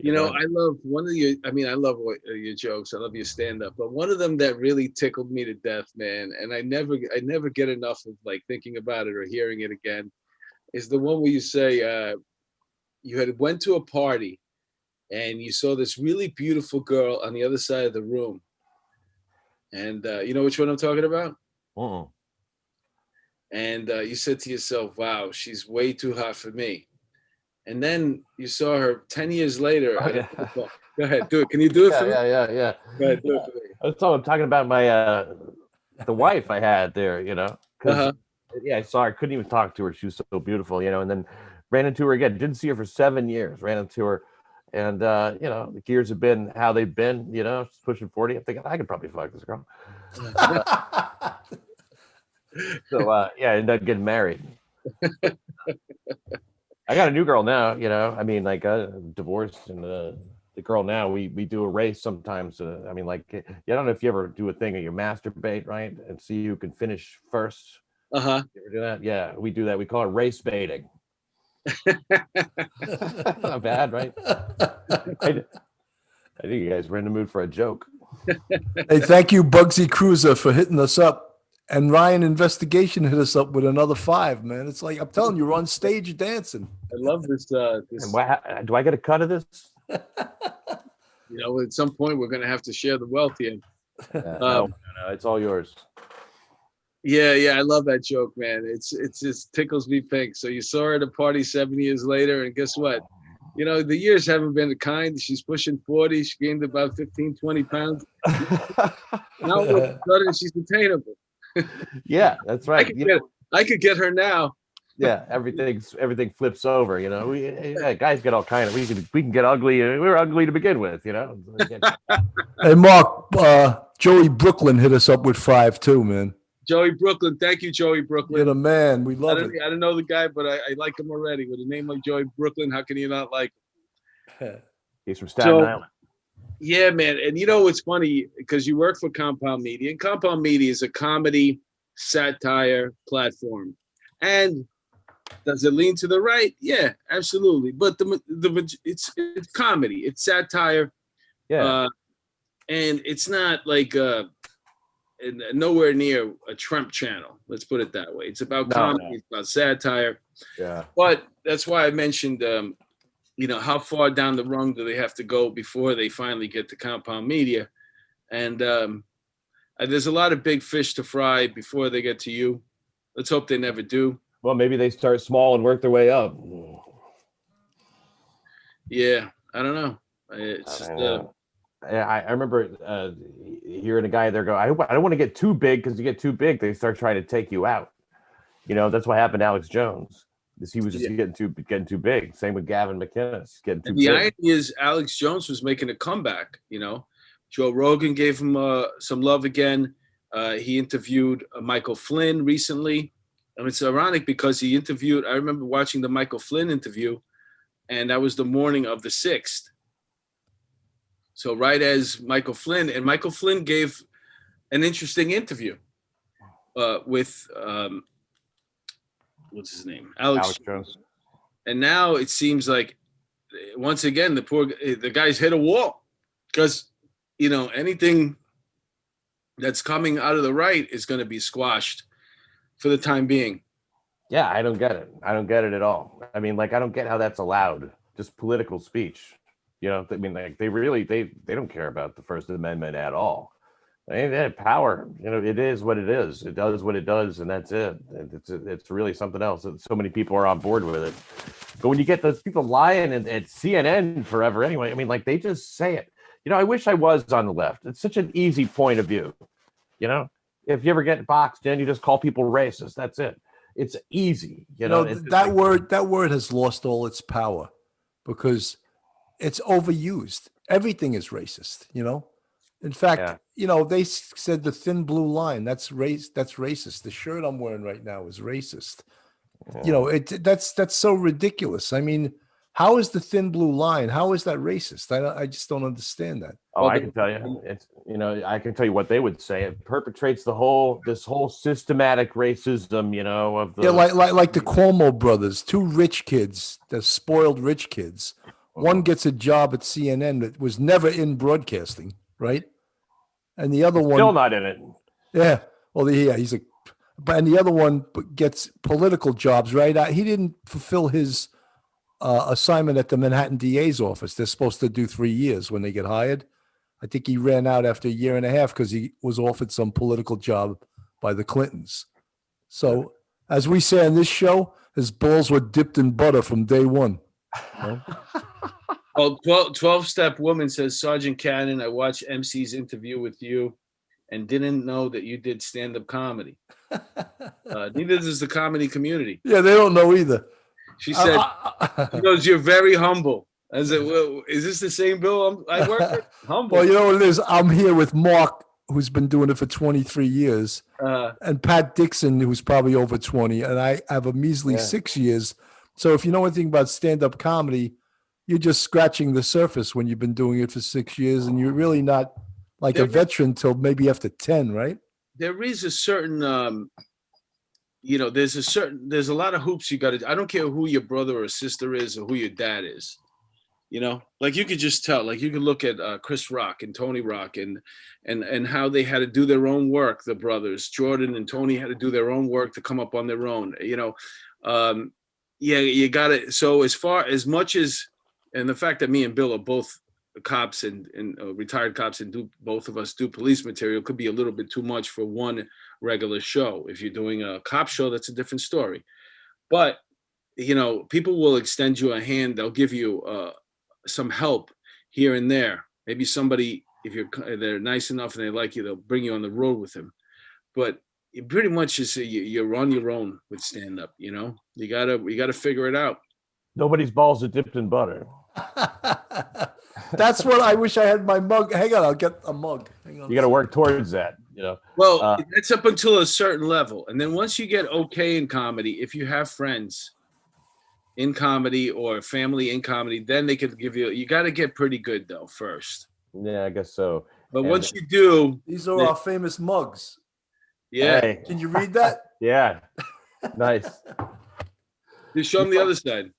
I love I love your jokes. I love your stand-up. But one of them that really tickled me to death, man, and I never get enough of thinking about it or hearing it again, is the one where you say you had went to a party and you saw this really beautiful girl on the other side of the room. And you know which one I'm talking about? Uh-uh. And you said to yourself, wow, she's way too hot for me. And then you saw her 10 years later. Oh, yeah. Go ahead, do it. Can you do it for me? Yeah. Go ahead, do it for me. That's all I'm talking about. My the wife I had there, you know, because I saw her, couldn't even talk to her. She was so beautiful, you know, and then ran into her again. Didn't see her for 7 years. Ran into her, and you know, the years have been how they've been. You know, she's pushing 40. I'm thinking I could probably fuck this girl. So I ended up getting married. I got a new girl now, you know. I mean, like divorced, and the girl now we do a race sometimes. I mean, like, I don't know if you ever do a thing or you masturbate, right, and see who can finish first. You ever do that? Yeah, we do that. We call it race baiting. Not bad, right? I think you guys were in the mood for a joke. Hey, thank you, Bugsy Cruiser, for hitting us up. And Ryan Investigation hit us up with another 5, man. It's like, I'm telling you, you're on stage dancing. I love this. And do I get a cut of this? You know, at some point we're going to have to share the wealth here. No, it's all yours. Yeah, I love that joke, man. It just tickles me pink. So you saw her at a party 7 years later, and guess what? You know, the years haven't been kind. She's pushing 40. She gained about 15, 20 pounds. Now all of a sudden she's attainable. Yeah, that's right. I could get her now. Yeah, everything flips over. You know, guys get all kind of. We can get ugly. We were ugly to begin with. You know. Hey, Mark, Joey Brooklyn hit us up with 5 too, man. Joey Brooklyn, thank you, Joey Brooklyn. You're the man. We love it. I don't know the guy, but I like him already. With a name like Joey Brooklyn, how can you not like him? He's from Staten Island. Yeah, man. And you know what's funny? Because you work for Compound Media, and Compound Media is a comedy satire platform. And does it lean to the right? Yeah, absolutely. But it's comedy, it's satire. Yeah. And it's not like nowhere near a Trump channel. Let's put it that way. It's about comedy, it's about satire. Yeah. But that's why I mentioned you know, how far down the rung do they have to go before they finally get to Compound Media? And there's a lot of big fish to fry before they get to you. Let's hope they never do. Well, maybe they start small and work their way up. Yeah, I don't know. It's just, I remember hearing a guy there go, I don't want to get too big, because you get too big, they start trying to take you out. You know, that's what happened to Alex Jones. He was just getting too big. Same with Gavin McInnes, getting too big. The irony is Alex Jones was making a comeback. You know, Joe Rogan gave him some love again. He interviewed Michael Flynn recently. And it's ironic because I remember watching the Michael Flynn interview, and that was the morning of the 6th. So right as Michael Flynn gave an interesting interview with what's his name? Alex Jones. And now it seems like once again the guy's hit a wall, because you know anything that's coming out of the right is going to be squashed for the time being. Yeah, I don't get it. I don't get it at all. I mean, like, I don't get how that's allowed. Just political speech. You know, I mean, like, they don't care about the First Amendment at all. They have power. You know, it is what it is. It does what it does, and that's it. It's really something else. So many people are on board with it. But when you get those people lying at CNN forever anyway, I mean, like, they just say it. You know, I wish I was on the left. It's such an easy point of view. You know, if you ever get boxed in, you just call people racist. That's it. It's easy. You know, that word has lost all its power because it's overused. Everything is racist, you know. In fact, you know, they said the thin blue line, that's racist. The shirt I'm wearing right now is racist. You know, that's so ridiculous. I mean, how is the thin blue line? How is that racist? I just don't understand that. Oh, I can tell you. It's, you know, I can tell you what they would say. It perpetrates this whole systematic racism, you know, of the like the Cuomo brothers, 2 rich kids, the spoiled rich kids. One gets a job at CNN that was never in broadcasting, right? And the other one still not in it. Yeah. Well, yeah, and the other one gets political jobs, right? He didn't fulfill his assignment at the Manhattan DA's office. They're supposed to do 3 years when they get hired. I think he ran out after a year and a half because he was offered some political job by the Clintons. So, as we say on this show, his balls were dipped in butter from day one. You know? Well, 12-step woman says, Sergeant Cannon, I watched MC's interview with you and didn't know that you did stand-up comedy. Neither does the comedy community. Yeah, they don't know either. She said, she goes, you're very humble. I said, well, is this the same Bill I work with? Humble. Well, you know what it is? I'm here with Mark, who's been doing it for 23 years, and Pat Dixon, who's probably over 20, and I have a measly 6 years. So if you know anything about stand-up comedy, you're just scratching the surface when you've been doing it for 6 years, and you're really not like a veteran till maybe after 10, right? There is a certain, there's a lot of hoops you got to, I don't care who your brother or sister is or who your dad is. You know, like you could just tell, like you could look at Chris Rock and Tony Rock and how they had to do their own work. The brothers, Jordan and Tony, had to do their own work to come up on their own, you know. You got it. So as much as, and the fact that me and Bill are both cops and retired cops and both of us do police material could be a little bit too much for one regular show. If you're doing a cop show, that's a different story. But, you know, people will extend you a hand. They'll give you some help here and there. Maybe somebody, if they're nice enough and they like you, they'll bring you on the road with them. But it pretty much is you're on your own with stand up. You know, you gotta figure it out. Nobody's balls are dipped in butter. That's what I wish I had my mug. Hang on, I'll get a mug. Hang on. You got to work towards that. You know. Well, it's up until a certain level, and then once you get okay in comedy, if you have friends in comedy or family in comedy, then they could give you. You got to get pretty good though first. Yeah, I guess so. But once you do, these are our famous mugs. Yeah. Hey. Can you read that? Yeah. Nice. Just show them the other side.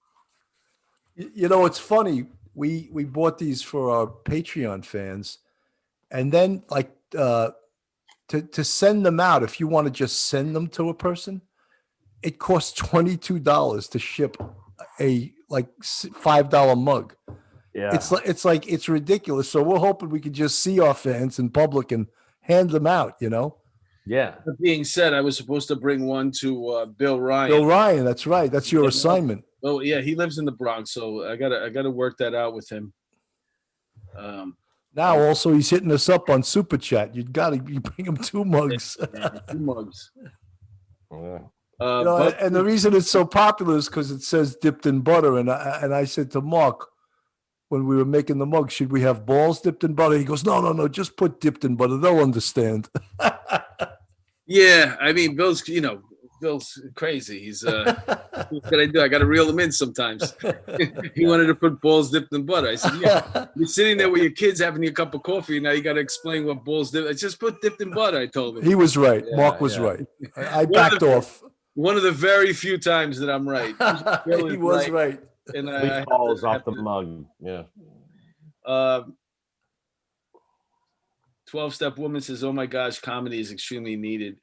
You know, it's funny. We bought these for our Patreon fans, and then like to send them out. If you want to just send them to a person, it costs $22 to ship a like $5 mug. Yeah, it's ridiculous. So we're hoping we could just see our fans in public and hand them out. You know. Yeah. That being said, I was supposed to bring one to Bill Ryan. Bill Ryan, that's right. That's your assignment. Oh yeah, he lives in the Bronx, so I gotta work that out with him. Now also he's hitting us up on Super Chat. You bring him 2 mugs. 2 mugs. Yeah. And the reason it's so popular is because it says dipped in butter. And I said to Mark when we were making the mug, should we have balls dipped in butter? He goes, no, just put dipped in butter. They'll understand. Yeah, I mean, Bill's crazy. He's what can I do? I got to reel him in sometimes. He wanted to put balls dipped in butter. I said, yeah, you're sitting there with your kids having a cup of coffee, and now you got to explain what balls dipped. I just put dipped in butter. I told him. He was right. Yeah, Mark was right. I backed off. One of the very fefew times that I'm right. He was right. And I balls off the mug. Yeah. 12-step woman says, oh my gosh, comedy is extremely needed.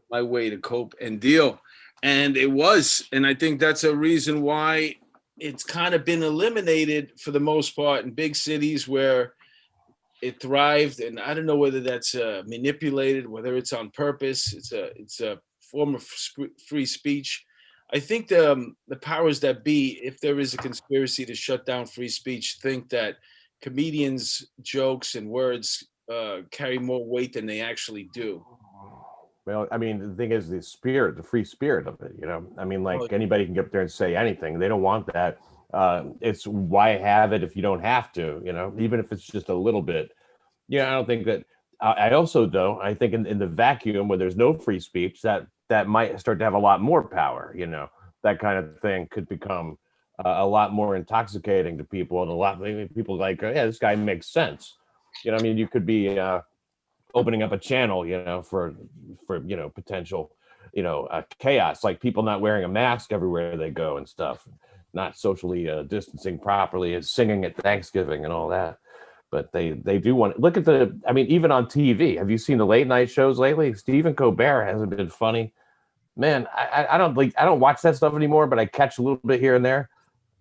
My way to cope and deal. And it was. And I think that's a reason why it's kind of been eliminated for the most part in big cities where it thrived. And I don't know whether that's manipulated, whether it's on purpose. It's a form of free speech. I think the powers that be, if there is a conspiracy to shut down free speech, think that comedians' jokes and words carry more weight than they actually do. Well, I mean, the thing is the free spirit of it, you know. I mean, like anybody can get up there and say anything. They don't want that. It's why have it if you don't have to, you know, even if it's just a little bit. Yeah, I don't think that. I also don't. I think in the vacuum where there's no free speech, that might start to have a lot more power, you know. That kind of thing could become a lot more intoxicating to people, and a lot of people like, yeah, this guy makes sense. You know, I mean, you could be opening up a channel, you know, for you know, potential, you know, chaos, like people not wearing a mask everywhere they go and stuff, not socially distancing properly, and singing at Thanksgiving and all that. But they do want to look at I mean, even on TV, have you seen the late night shows lately? Stephen Colbert hasn't been funny. Man, I don't watch that stuff anymore, but I catch a little bit here and there.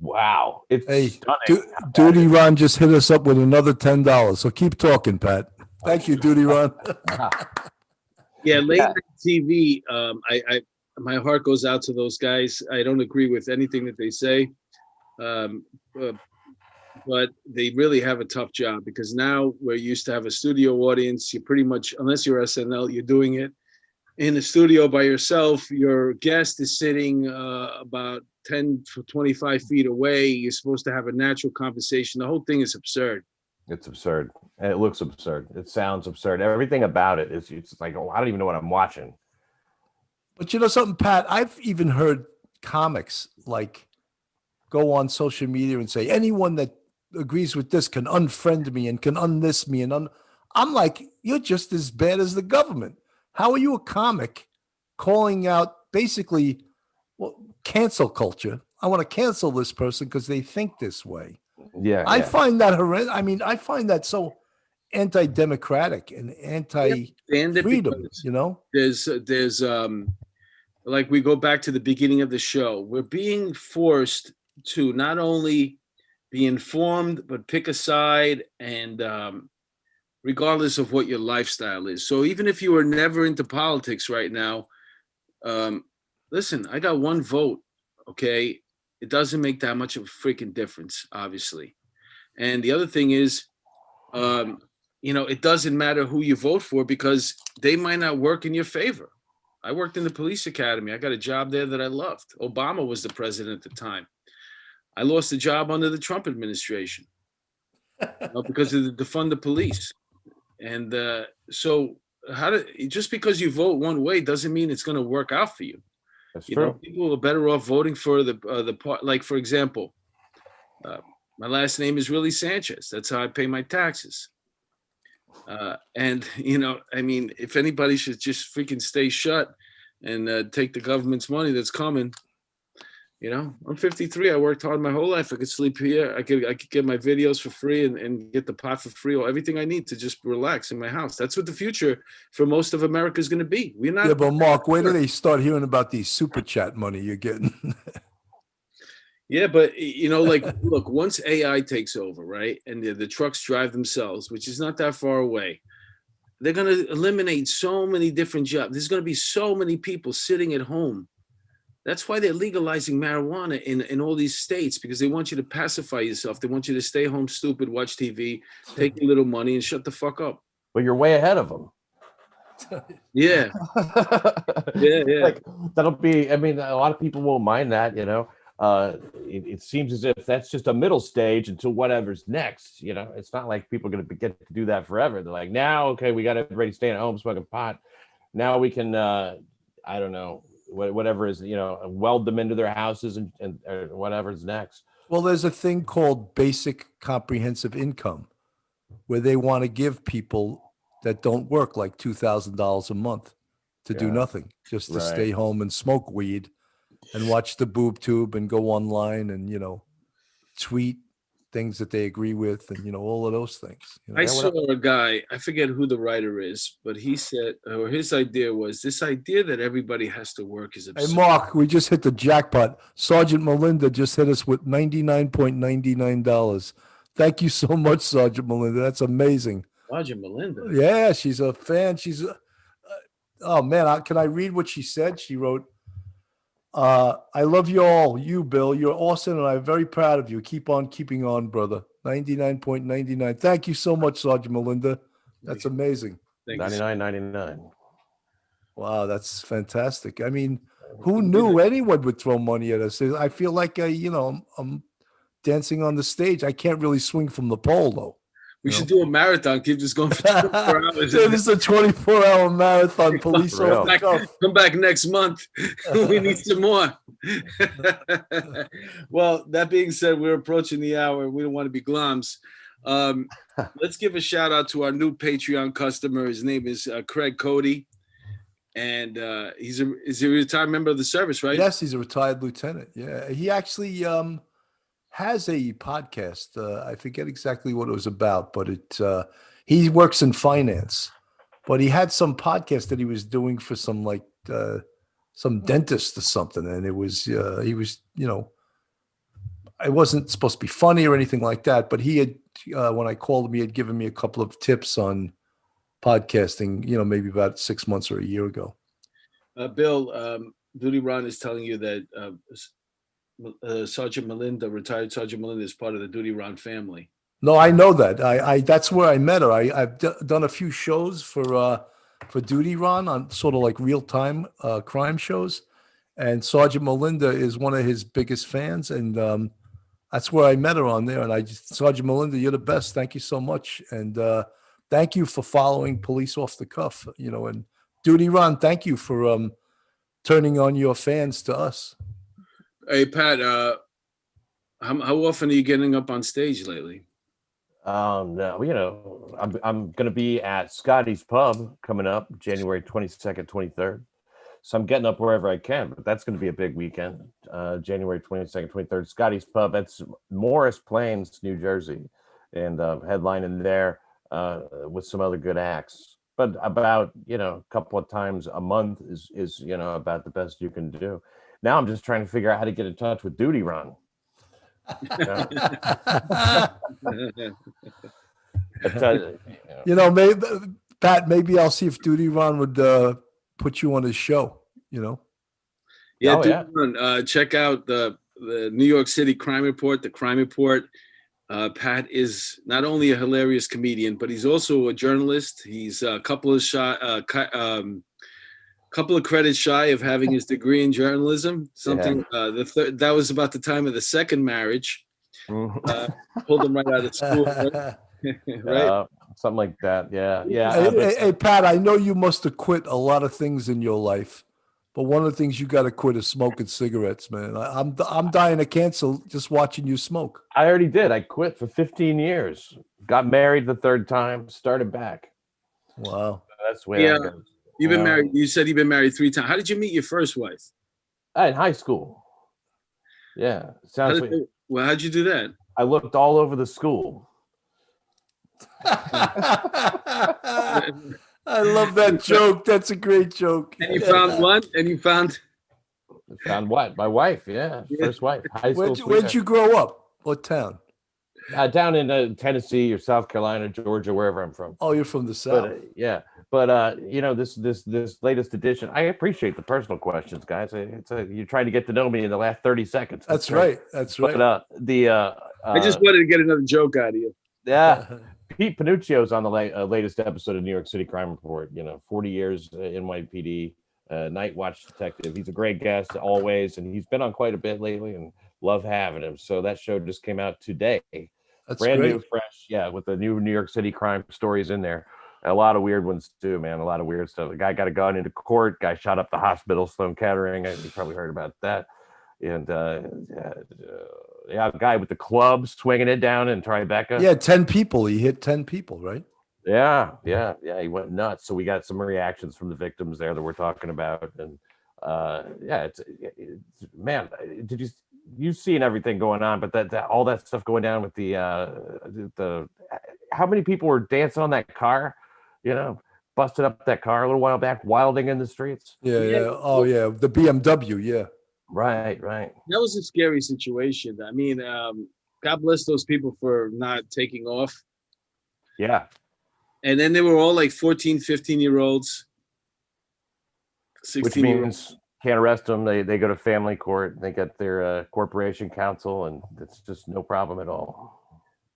Wow, it's Hey, stunning. Duty Ron just hit us up with another $10. So keep talking, Pat. Thank you, Duty Ron. Yeah, late night TV. My heart goes out to those guys. I don't agree with anything that they say, um, uh, but they really have a tough job because now we're used to have a studio audience. You pretty much, unless you're SNL, you're doing it in the studio by yourself. Your guest is sitting about 10 to 25 feet away. You're supposed to have a natural conversation. The whole thing is absurd. It's absurd. And it looks absurd. It sounds absurd. Everything about it is, it's like, oh, I don't even know what I'm watching. But you know something, Pat? I've even heard comics like go on social media and say anyone that agrees with this can unfriend me and can unthis me I'm like, you're just as bad as the government. How are you a comic calling out basically cancel culture? I want to cancel this person because they think this way. Yeah. I find that horrendous. I mean, I find that so anti-democratic and anti-freedom, you know? There's like we go back to the beginning of the show. We're being forced to not only be informed, but pick a side, and regardless of what your lifestyle is. So even if you were never into politics right now, listen, I got one vote, okay? It doesn't make that much of a freaking difference, obviously. And the other thing is, it doesn't matter who you vote for because they might not work in your favor. I worked in the police academy. I got a job there that I loved. Obama was the president at the time. I lost a job under the Trump administration because of the defund the police. And so just because you vote one way doesn't mean it's going to work out for you. That's true. People are better off voting for the part. Like, for example, my last name is really Sanchez. That's how I pay my taxes. And if anybody should just freaking stay shut and take the government's money that's coming. I'm 53. I worked hard my whole life. I could sleep here. I could get my videos for free and get the pot for free, or everything I need to just relax in my house. That's what the future for most of America is going to be. We're not. Yeah, but Mark, where do they start hearing about these super chat money you're getting? Yeah, but look, once AI takes over, right, and the trucks drive themselves, which is not that far away, they're going to eliminate so many different jobs. There's going to be so many people sitting at home. That's why they're legalizing marijuana in all these states, because they want you to pacify yourself. They want you to stay home, stupid, watch TV, take a little money, and shut the fuck up. But you're way ahead of them. Yeah. Yeah. Like, that'll be, I mean, a lot of people won't mind that, it seems as if that's just a middle stage until whatever's next. It's not like people are going to get to do that forever. They're like, now, okay, we got everybody staying at home smoking pot. Now we can, I don't know, whatever is, weld them into their houses and whatever's next. Well, there's a thing called basic comprehensive income where they want to give people that don't work like $2,000 a month to do nothing, just to stay home and smoke weed and watch the boob tube and go online and, tweet things that they agree with and, all of those things. I saw a guy, I forget who the writer is, but he said, or his idea was, this idea that everybody has to work is absurd. Hey, Mark, we just hit the jackpot. Sergeant Melinda just hit us with $99.99. Thank you so much, Sergeant Melinda. That's amazing. Sergeant Melinda? Yeah, she's a fan. Oh, man, can I read what she said? She wrote, I love you all. You, Bill, you're awesome, and I'm very proud of you. Keep on keeping on, brother. 99.99. Thank you so much, Sergeant Melinda. That's amazing. $99.99. Wow, that's fantastic. I mean, who knew anyone would throw money at us? I feel like I'm dancing on the stage. I can't really swing from the pole, though. We should do a marathon. Keep this going for 24 hours. This is a 24-hour marathon. Police come back next month. We need some more. Well, that being said, we're approaching the hour. We don't want to be gloms. Let's give a shout out to our new Patreon customer. His name is Craig Cody. And he's a retired member of the service, right? Yes, he's a retired lieutenant. Yeah, he actually has a podcast. I forget exactly what it was about, but he works in finance. But he had some podcast that he was doing for some some dentist or something, and it was he was it wasn't supposed to be funny or anything like that, but he had, when I called him, he had given me a couple of tips on podcasting, maybe about 6 months or a year ago. Bill, Duty Ron is telling you that Sergeant Melinda, retired Sergeant Melinda, is part of the Duty Ron family. No, I know that. I that's where I met her. I've done a few shows for Duty Ron on sort of like real time crime shows, and Sergeant Melinda is one of his biggest fans, and that's where I met her on there. And Sergeant Melinda, you're the best. Thank you so much, and thank you for following Police Off the Cuff. And Duty Ron, thank you for turning on your fans to us. Hey Pat, how often are you getting up on stage lately? No, I'm going to be at Scotty's Pub coming up January 22nd, 23rd. So I'm getting up wherever I can, but that's going to be a big weekend. January 22nd, 23rd, Scotty's Pub. That's Morris Plains, New Jersey, and headlining there with some other good acts. But about, a couple of times a month is about the best you can do. Now I'm just trying to figure out how to get in touch with Duty Ron. Maybe Pat, maybe I'll see if Duty Ron would put you on his show. Yeah, Duty Ron, check out the New York City Crime Report, the Crime Report. Pat is not only a hilarious comedian, but he's also a journalist. He's a couple of credits shy of having his degree in journalism. That was about the time of the second marriage. Pulled him right out of school. Right? Something like that. Yeah. Hey, Pat, I know you must have quit a lot of things in your life, but one of the things you got to quit is smoking cigarettes, man. I'm dying of cancer just watching you smoke. I already did. I quit for 15 years. Got married the third time. Started back. Wow. That's the way that goes. You've been married. You said you've been married 3 times. How did you meet your first wife? In high school. Yeah. How'd you do that? I looked all over the school. I love that joke. That's a great joke. And you found what? Found what? My wife. Yeah. First wife. High school. Where'd you grow up? What town? Down in Tennessee or South Carolina, Georgia, wherever I'm from. Oh, you're from the South. But this latest edition, I appreciate the personal questions, guys. You're trying to get to know me in the last 30 seconds. That's right. That's right. But I just wanted to get another joke out of you. Yeah. Pete Panuccio's on the latest episode of New York City Crime Report. 40 years in NYPD, night watch detective. He's a great guest always, and he's been on quite a bit lately, and love having him. So that show just came out today. That's brand great. New, fresh, with the new New York City crime stories in there. A lot of weird ones too, man. A lot of weird stuff. The guy got a gun into court. Guy shot up the hospital, Sloan Kettering. You probably heard about that. And a guy with the club swinging it down in Tribeca. Yeah, 10 people. He hit 10 people, right? Yeah. He went nuts. So we got some reactions from the victims there that we're talking about. And it's man, you've seen everything going on, but that all that stuff going down with the how many people were dancing on that car, busted up that car a little while back, wilding in the streets. Yeah. Oh yeah, the BMW. Yeah. Right. That was a scary situation. I mean, God bless those people for not taking off. Yeah. And then they were all like 14, 15-year-olds. 16 Which means can't arrest them. They go to family court. They get their corporation counsel, and it's just no problem at all.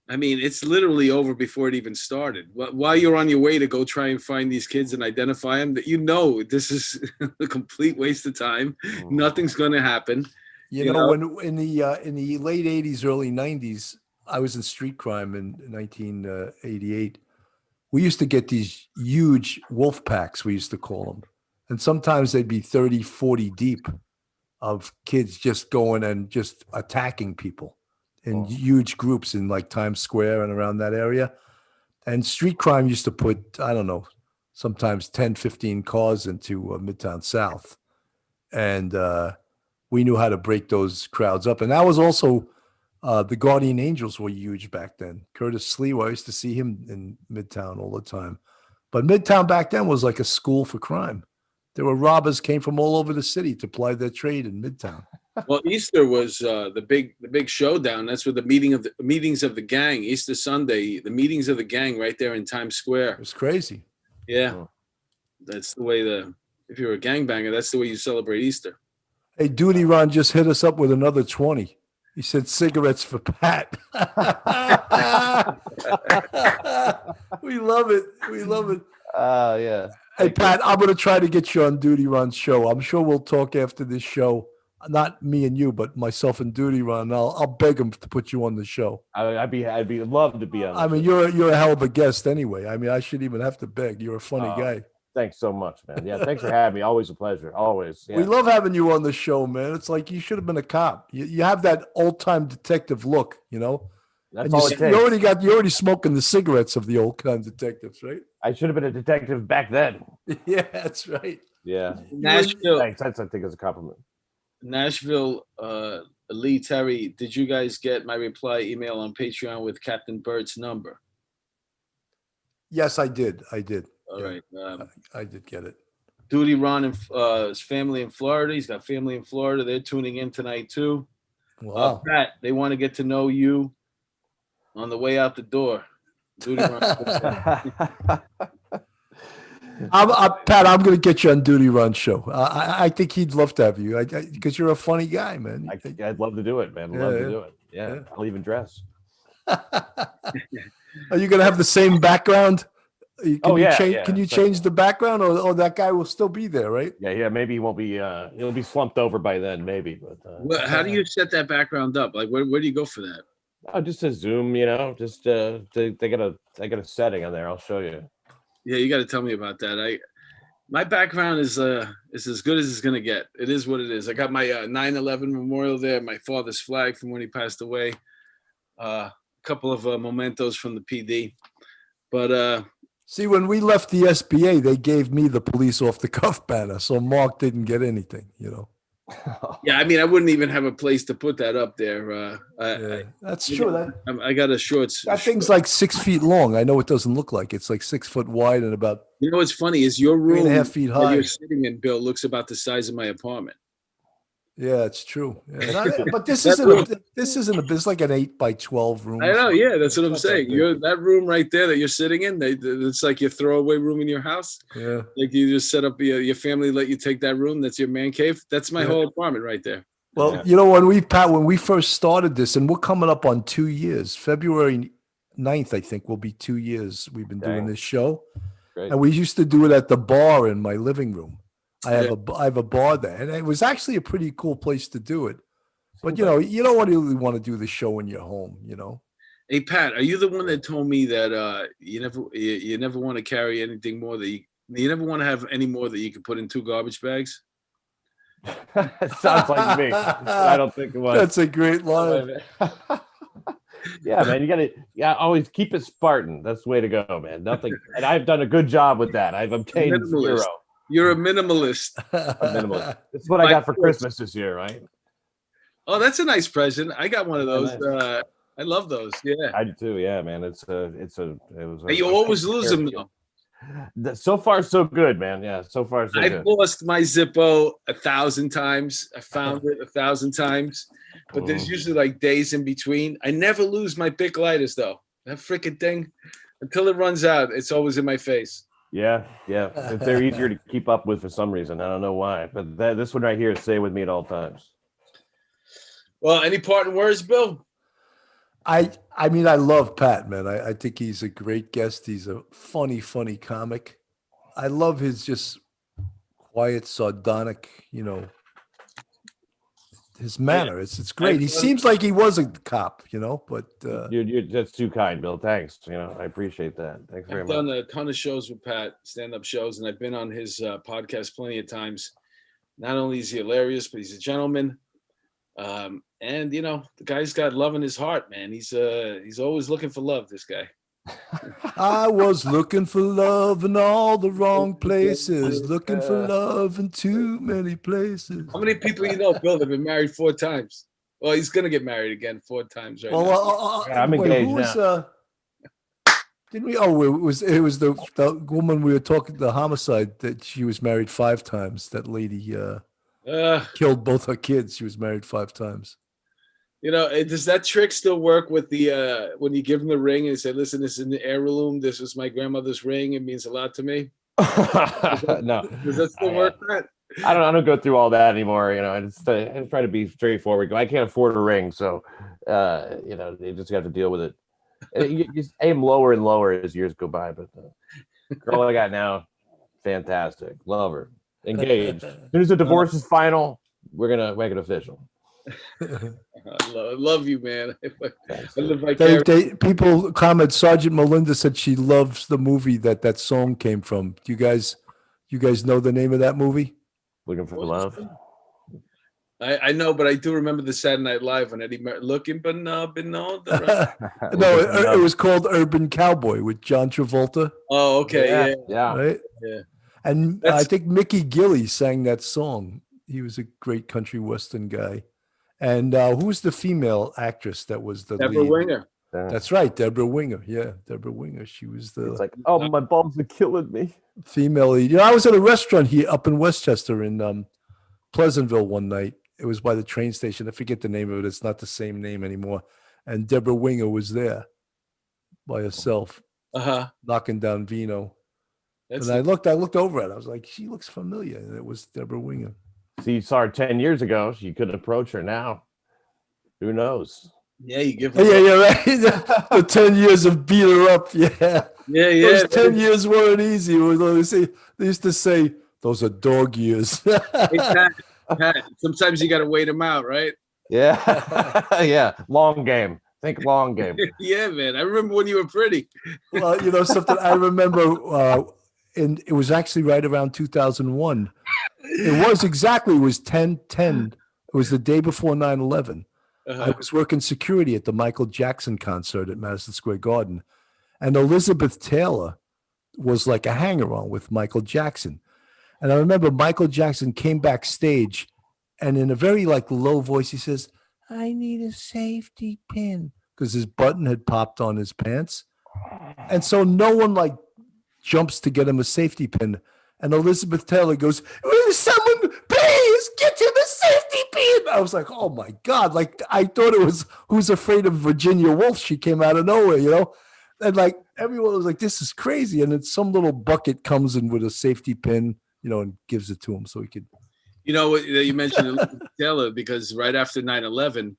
I mean, it's literally over before it even started. While you're on your way to go try and find these kids and identify them, that this is a complete waste of time. Nothing's going to happen. When in the late 80s, early 90s, I was in street crime in 1988. We used to get these huge wolf packs, we used to call them. And sometimes they'd be 30, 40 deep of kids just going and just attacking people in huge groups in like Times Square and around that area. And street crime used to put, I don't know, sometimes 10, 15 cars into Midtown South. And we knew how to break those crowds up. And that was also, the Guardian Angels were huge back then. Curtis Sliwa, I used to see him in Midtown all the time. But Midtown back then was like a school for crime. There were robbers came from all over the city to ply their trade in Midtown. Well, Easter was the big showdown. That's where the meetings of the gang. Easter Sunday, the meetings of the gang right there in Times It Square. was crazy. Yeah, that's the way if you're a gangbanger, that's the way you celebrate Easter. Hey, Duty Ron just hit us up with another 20. He said cigarettes for Pat. We love it. We love it. Yeah. Hey, Pat, I'm going to try to get you on Duty Ron's show. I'm sure we'll talk after this show. Not me and you, but myself and Duty Ron. I'll beg him to put you on the show. I'd be love to be on. I mean, you're a hell of a guest anyway. I mean, I shouldn't even have to beg. You're a funny guy. Thanks so much, man. Yeah, thanks for having me. Always a pleasure. Always. Yeah. We love having you on the show, man. It's like you should have been a cop. You have that old time detective look, you know. That's and all it takes. You're already smoking the cigarettes of the old time detectives, right? I should have been a detective back then. Yeah, that's right. Yeah. Nashville. Thanks. I think it's a compliment. Nashville, Lee Terry, did you guys get my reply email on Patreon with Captain Bird's number? Yes, I did. All right. I did get it. Duty Ron and his family in Florida. He's got family in Florida. They're tuning in tonight too. Wow. Pat, they want to get to know you on the way out the door. Duty Ron. Pat, I'm going to get you on Duty Ron's show. I think he'd love to have you because you're a funny guy, man. I'd love to do it, man. Love to do it. Yeah. I'll even dress. Are you going to have the same background? Can you change the background, or that guy will still be there, right? Yeah. Maybe he won't be. He'll be slumped over by then, maybe. But how do you set that background up? Like, where do you go for that? Oh, just a Zoom, you know. Just they got a setting on there. I'll show you. Yeah, you got to tell me about that. My background is as good as it's gonna get. It is what it is. I got my 9/11 memorial there, my father's flag from when he passed away, a couple of mementos from the PD, but. See, when we left the SBA, they gave me the police off the cuff banner, so Mark didn't get anything, you know. Yeah, I mean, I wouldn't even have a place to put that up there. That's true. I got a shorts. That thing's like 6 feet long. I know it doesn't look like it's like 6 foot wide and about. You know what's funny is your room 3.5 feet high. that you're sitting in, Bill, looks about the size of my apartment. Yeah, it's true. Yeah. But this isn't it's like an 8 by 12 room. I know. Yeah, that's what I'm saying. That room right there that you're sitting in. It's like your throwaway room in your house. Yeah. Like you just set up your family, let you take that room. That's your man cave. That's my whole apartment right there. Well, you know, when we first started this, and we're coming up on 2 years, February 9th, I think will be 2 years we've been doing this show. Great. And we used to do it at the bar in my living room. I have a bar there, and it was actually a pretty cool place to do it. But you know, you don't really want to do the show in your home, you know. Hey Pat, are you the one that told me that you never want to carry anything more that you never want to have any more that you can put in 2 garbage bags? Sounds like me. I don't think it was. That's a great line. Yeah, man, you gotta always keep it Spartan. That's the way to go, man. Nothing, and I've done a good job with that. I've obtained 0. You're a minimalist. That's what I got for Christmas this year, right? Oh, that's a nice present. I got one of those. Nice. I love those. Yeah, I do too. Yeah, man. You always lose them though. So far, so good, man. Yeah, so far, so good. I've lost my Zippo 1,000 times. I found it 1,000 times, but there's usually like days in between. I never lose my Bic lighters though. That freaking thing, until it runs out, it's always in my face. Yeah. They're easier to keep up with for some reason. I don't know why, but this one right here, stay with me at all times. Well, any parting words, Bill? I mean, I love Pat, man. I think he's a great guest. He's a funny comic. I love his just quiet, sardonic, you know, his manner. It's great. He seems like he was a cop, you know, but you're that's too kind, Bill. Thanks. You know, I appreciate that. Thanks very much. I've done a ton of shows with Pat, stand-up shows, and I've been on his podcast plenty of times. Not only is he hilarious, but he's a gentleman. And you know, the guy's got love in his heart, man. He's always looking for love, this guy. I was looking for love in all the wrong places, looking for love in too many places. How many people you know, Bill, that have been married 4 times? Well, he's gonna get married again 4 times right now. I'm engaged now. Didn't we? Oh, it was the woman we were talking, the homicide, that she was married 5 times. That lady Uh, killed both her kids. She was married 5 times. does that trick still work with the when you give them the ring and say, "Listen, this is an heirloom. This was my grandmother's ring. It means a lot to me." No, Does that still work? That? I don't go through all that anymore. I just try to be straightforward. I can't afford a ring, so you just have to deal with it. You just aim lower and lower as years go by. But the girl I got now, fantastic, love her, engaged. As soon as the divorce is final, we're gonna make it official. I love you, man. Thanks, I live People comment. Sergeant Melinda said she loves the movie that song came from. Do you guys know the name of that movie? Looking for love. I know, but I do remember the Saturday Night Live when Eddie Murphy looking, but no, No, it was called Urban Cowboy with John Travolta. Oh, okay, yeah, right. Yeah. And I think Mickey Gilley sang that song. He was a great country western guy. And who's the female actress that was the Deborah lead? Winger. That's right, Deborah Winger. Yeah, Deborah Winger. She was the. It's like, oh, my bulbs are killing me. Female lead. I was at a restaurant here up in Westchester in Pleasantville one night. It was by the train station. I forget the name of it. It's not the same name anymore. And Deborah Winger was there by herself, knocking down vino. And I looked over at her. I was like, she looks familiar. And it was Deborah Winger. See, you saw her 10 years ago. You couldn't approach her now. Who knows? Yeah, you give her. Yeah, right. The 10 years of beat her up. Yeah. Those 10 years weren't easy. They used to say, those are dog years. Hey, Pat, sometimes you got to wait them out, right? Yeah. Yeah. Long game. Think long game. Yeah, man. I remember when you were pretty. Well, something I remember, and it was actually right around 2001. It was 10/10. It was the day before 9/11. I was working security at the Michael Jackson concert at Madison Square Garden. And Elizabeth Taylor was like a hanger-on with Michael Jackson. And I remember Michael Jackson came backstage, and in a very low voice, he says, "I need a safety pin," because his button had popped on his pants. And so no one jumps to get him a safety pin. And Elizabeth Taylor goes, "Will someone please get him a safety pin?" I was like, oh my God. I thought it was Who's Afraid of Virginia Woolf. She came out of nowhere, And everyone was like, this is crazy. And then some little bucket comes in with a safety pin, and gives it to him so he could. You mentioned Elizabeth Taylor because right after 9/11,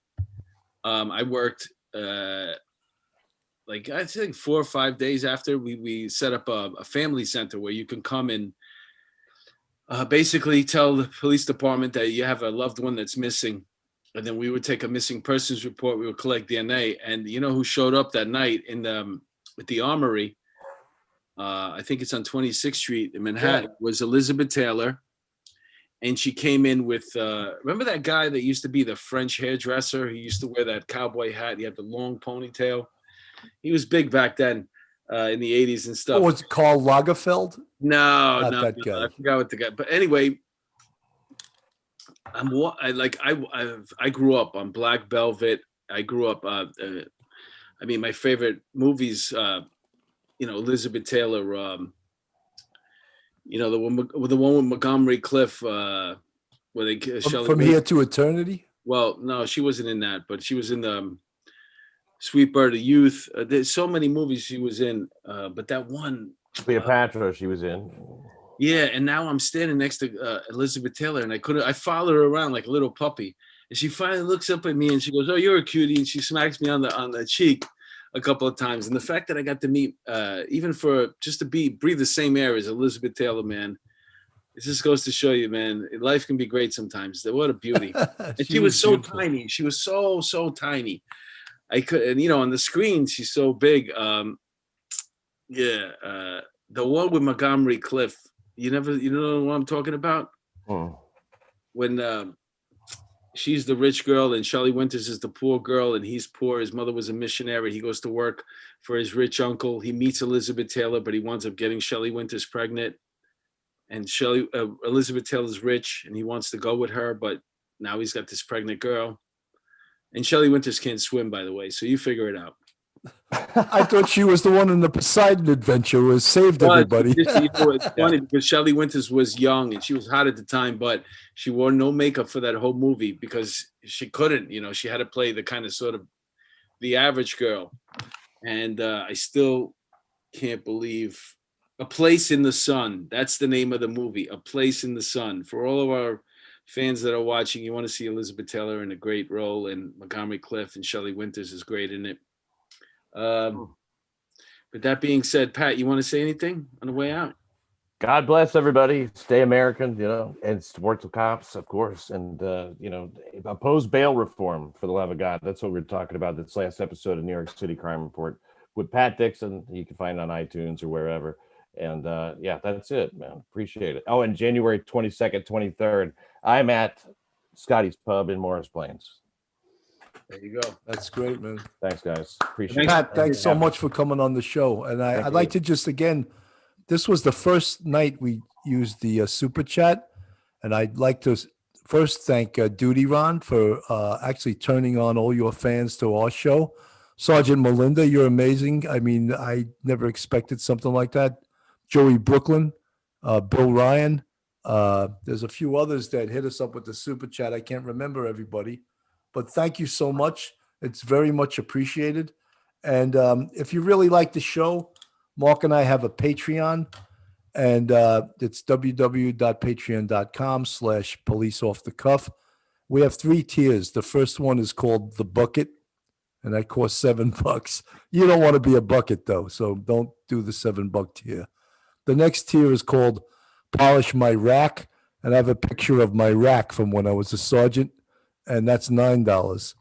I worked I think 4 or 5 days after we set up a family center where you can come and basically tell the police department that you have a loved one that's missing. And then we would take a missing persons report. We would collect DNA. And you know who showed up that night at the Armory? I think it's on 26th Street in Manhattan. Was Elizabeth Taylor. And she came in with, remember that guy that used to be the French hairdresser? He used to wear that cowboy hat. He had the long ponytail. He was big back then in the 80s and stuff. Oh, was it Karl Lagerfeld? No, Not no, that guy. I forgot what the guy. But anyway, I grew up on Black Velvet. I grew up. My favorite movies. Elizabeth Taylor. The one with Montgomery Cliff. Where they From Here to Eternity. Well, no, she wasn't in that, but she was in the Sweet Bird of Youth. There's so many movies she was in, but that one. Cleopatra, she was in. Yeah, and now I'm standing next to Elizabeth Taylor, and I followed her around like a little puppy, and she finally looks up at me and she goes, "Oh, you're a cutie," and she smacks me on the cheek a couple of times. And the fact that I got to meet, even for just to breathe the same air as Elizabeth Taylor, man, it just goes to show you, man, life can be great sometimes. What a beauty! And she was so beautiful. Tiny. She was so tiny. I could, and on the screen she's so big. The one with Montgomery Cliff. You know what I'm talking about? Oh. When she's the rich girl and Shelley Winters is the poor girl, and he's poor. His mother was a missionary. He goes to work for his rich uncle. He meets Elizabeth Taylor, but he winds up getting Shelley Winters pregnant. And Elizabeth Taylor's rich, and he wants to go with her, but now he's got this pregnant girl. And Shelley Winters can't swim, by the way, so you figure it out. I thought she was the one in the Poseidon adventure who saved everybody. It's funny because Shelley Winters was young and she was hot at the time, but she wore no makeup for that whole movie because she couldn't, she had to play the kind of sort of the average girl. And I still can't believe A Place in the Sun. That's the name of the movie, A Place in the Sun. For all of our fans that are watching, you want to see Elizabeth Taylor in a great role, and Montgomery Clift and Shelley Winters is great in it. But that being said, Pat, you want to say anything on the way out? God bless everybody. Stay American, and support the cops, of course. And, oppose bail reform, for the love of God. That's what we're talking about this last episode of New York City Crime Report with Pat Dixon. You can find it on iTunes or wherever. And that's it, man. Appreciate it. Oh, and January 22nd, 23rd, I'm at Scotty's Pub in Morris Plains. There you go. That's great, man. Thanks, guys. Appreciate it. Pat, thanks so much for coming on the show. And I'd like to just, again, this was the first night we used the super chat. And I'd like to first thank Duty Ron for actually turning on all your fans to our show. Sergeant Melinda, you're amazing. I mean, I never expected something like that. Joey Brooklyn, Bill Ryan. There's a few others that hit us up with the super chat. I can't remember everybody, but thank you so much. It's very much appreciated. And if you really like the show, Mark and I have a Patreon, and it's www.patreon.com/policeoffthecuff. We have 3 tiers. The first one is called The Bucket, and that costs $7. You don't want to be a bucket, though, so don't do the $7 tier. The next tier is called Polish My Rack, and I have a picture of my rack from when I was a sergeant, and that's $9.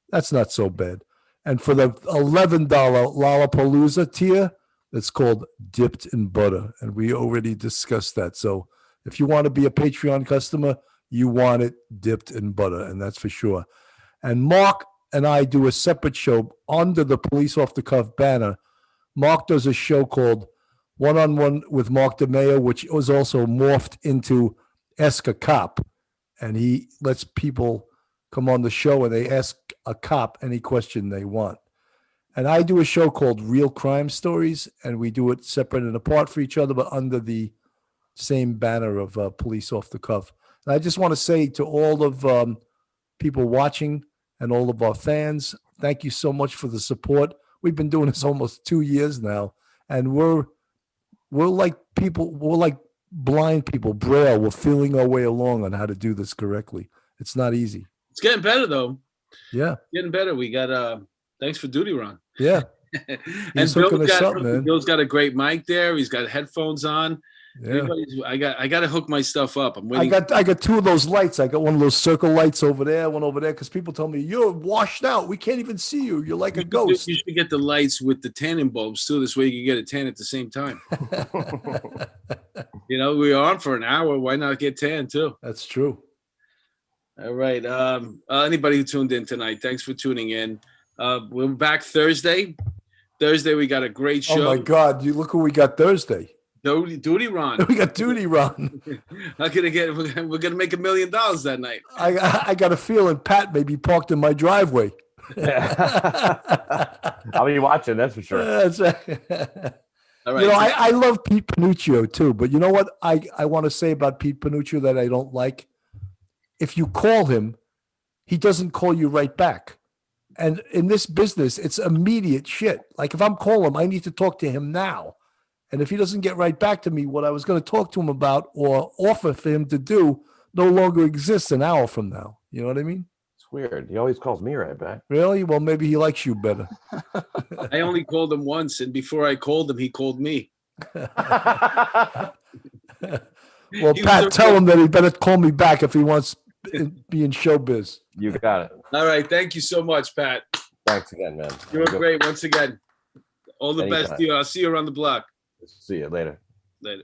That's not so bad. And for the $11 Lollapalooza tier, it's called Dipped in Butter, and we already discussed that. So if you want to be a Patreon customer, you want it dipped in butter, and that's for sure. And Mark and I do a separate show under the Police Off the Cuff banner. Mark does a show called One-on-One with Mark DeMeo, which was also morphed into Ask a Cop, and he lets people come on the show and they ask a cop any question they want. And I do a show called Real Crime Stories, and we do it separate and apart for each other, but under the same banner of Police Off the Cuff. And I just want to say to all of people watching and all of our fans, thank you so much for the support. We've been doing this almost 2 years now, and we're like people, we're like blind people, Braille. We're feeling our way along on how to do this correctly. It's not easy. It's getting better, though. Yeah. Getting better. We got thanks for Duty Ron. Yeah. And Bill's got a great mic there. He's got headphones on. Yeah. I got to hook my stuff up. I'm I waiting. got 2 of those lights. I got one of those circle lights over there, one over there, because people tell me you're washed out. We can't even see you. You're like a ghost. You should get the lights with the tanning bulbs too. This way you can get a tan at the same time. We're on for an hour. Why not get tan too? That's true. All right. Anybody who tuned in tonight, thanks for tuning in. We're back Thursday. Thursday we got a great show. Oh my God! You look who we got Thursday. Duty Ron. We got Duty Ron. We're gonna make $1 million that night. I got a feeling Pat may be parked in my driveway. I'll be watching, that's for sure. That's right. All right. I love Pete Panuccio too, but you know what I want to say about Pete Panuccio that I don't like? If you call him, he doesn't call you right back. And in this business, it's immediate shit. Like if I'm calling him, I need to talk to him now. And if he doesn't get right back to me, what I was going to talk to him about or offer for him to do no longer exists an hour from now. You know what I mean? It's weird. He always calls me right back. Really? Well, maybe he likes you better. I only called him once, and before I called him, he called me. Well, Pat, tell him that he better call me back if he wants to be in showbiz. You got it. All right. Thank you so much, Pat. Thanks again, man. You were great once again. All the best to you. I'll see you around the block. See you later. Later.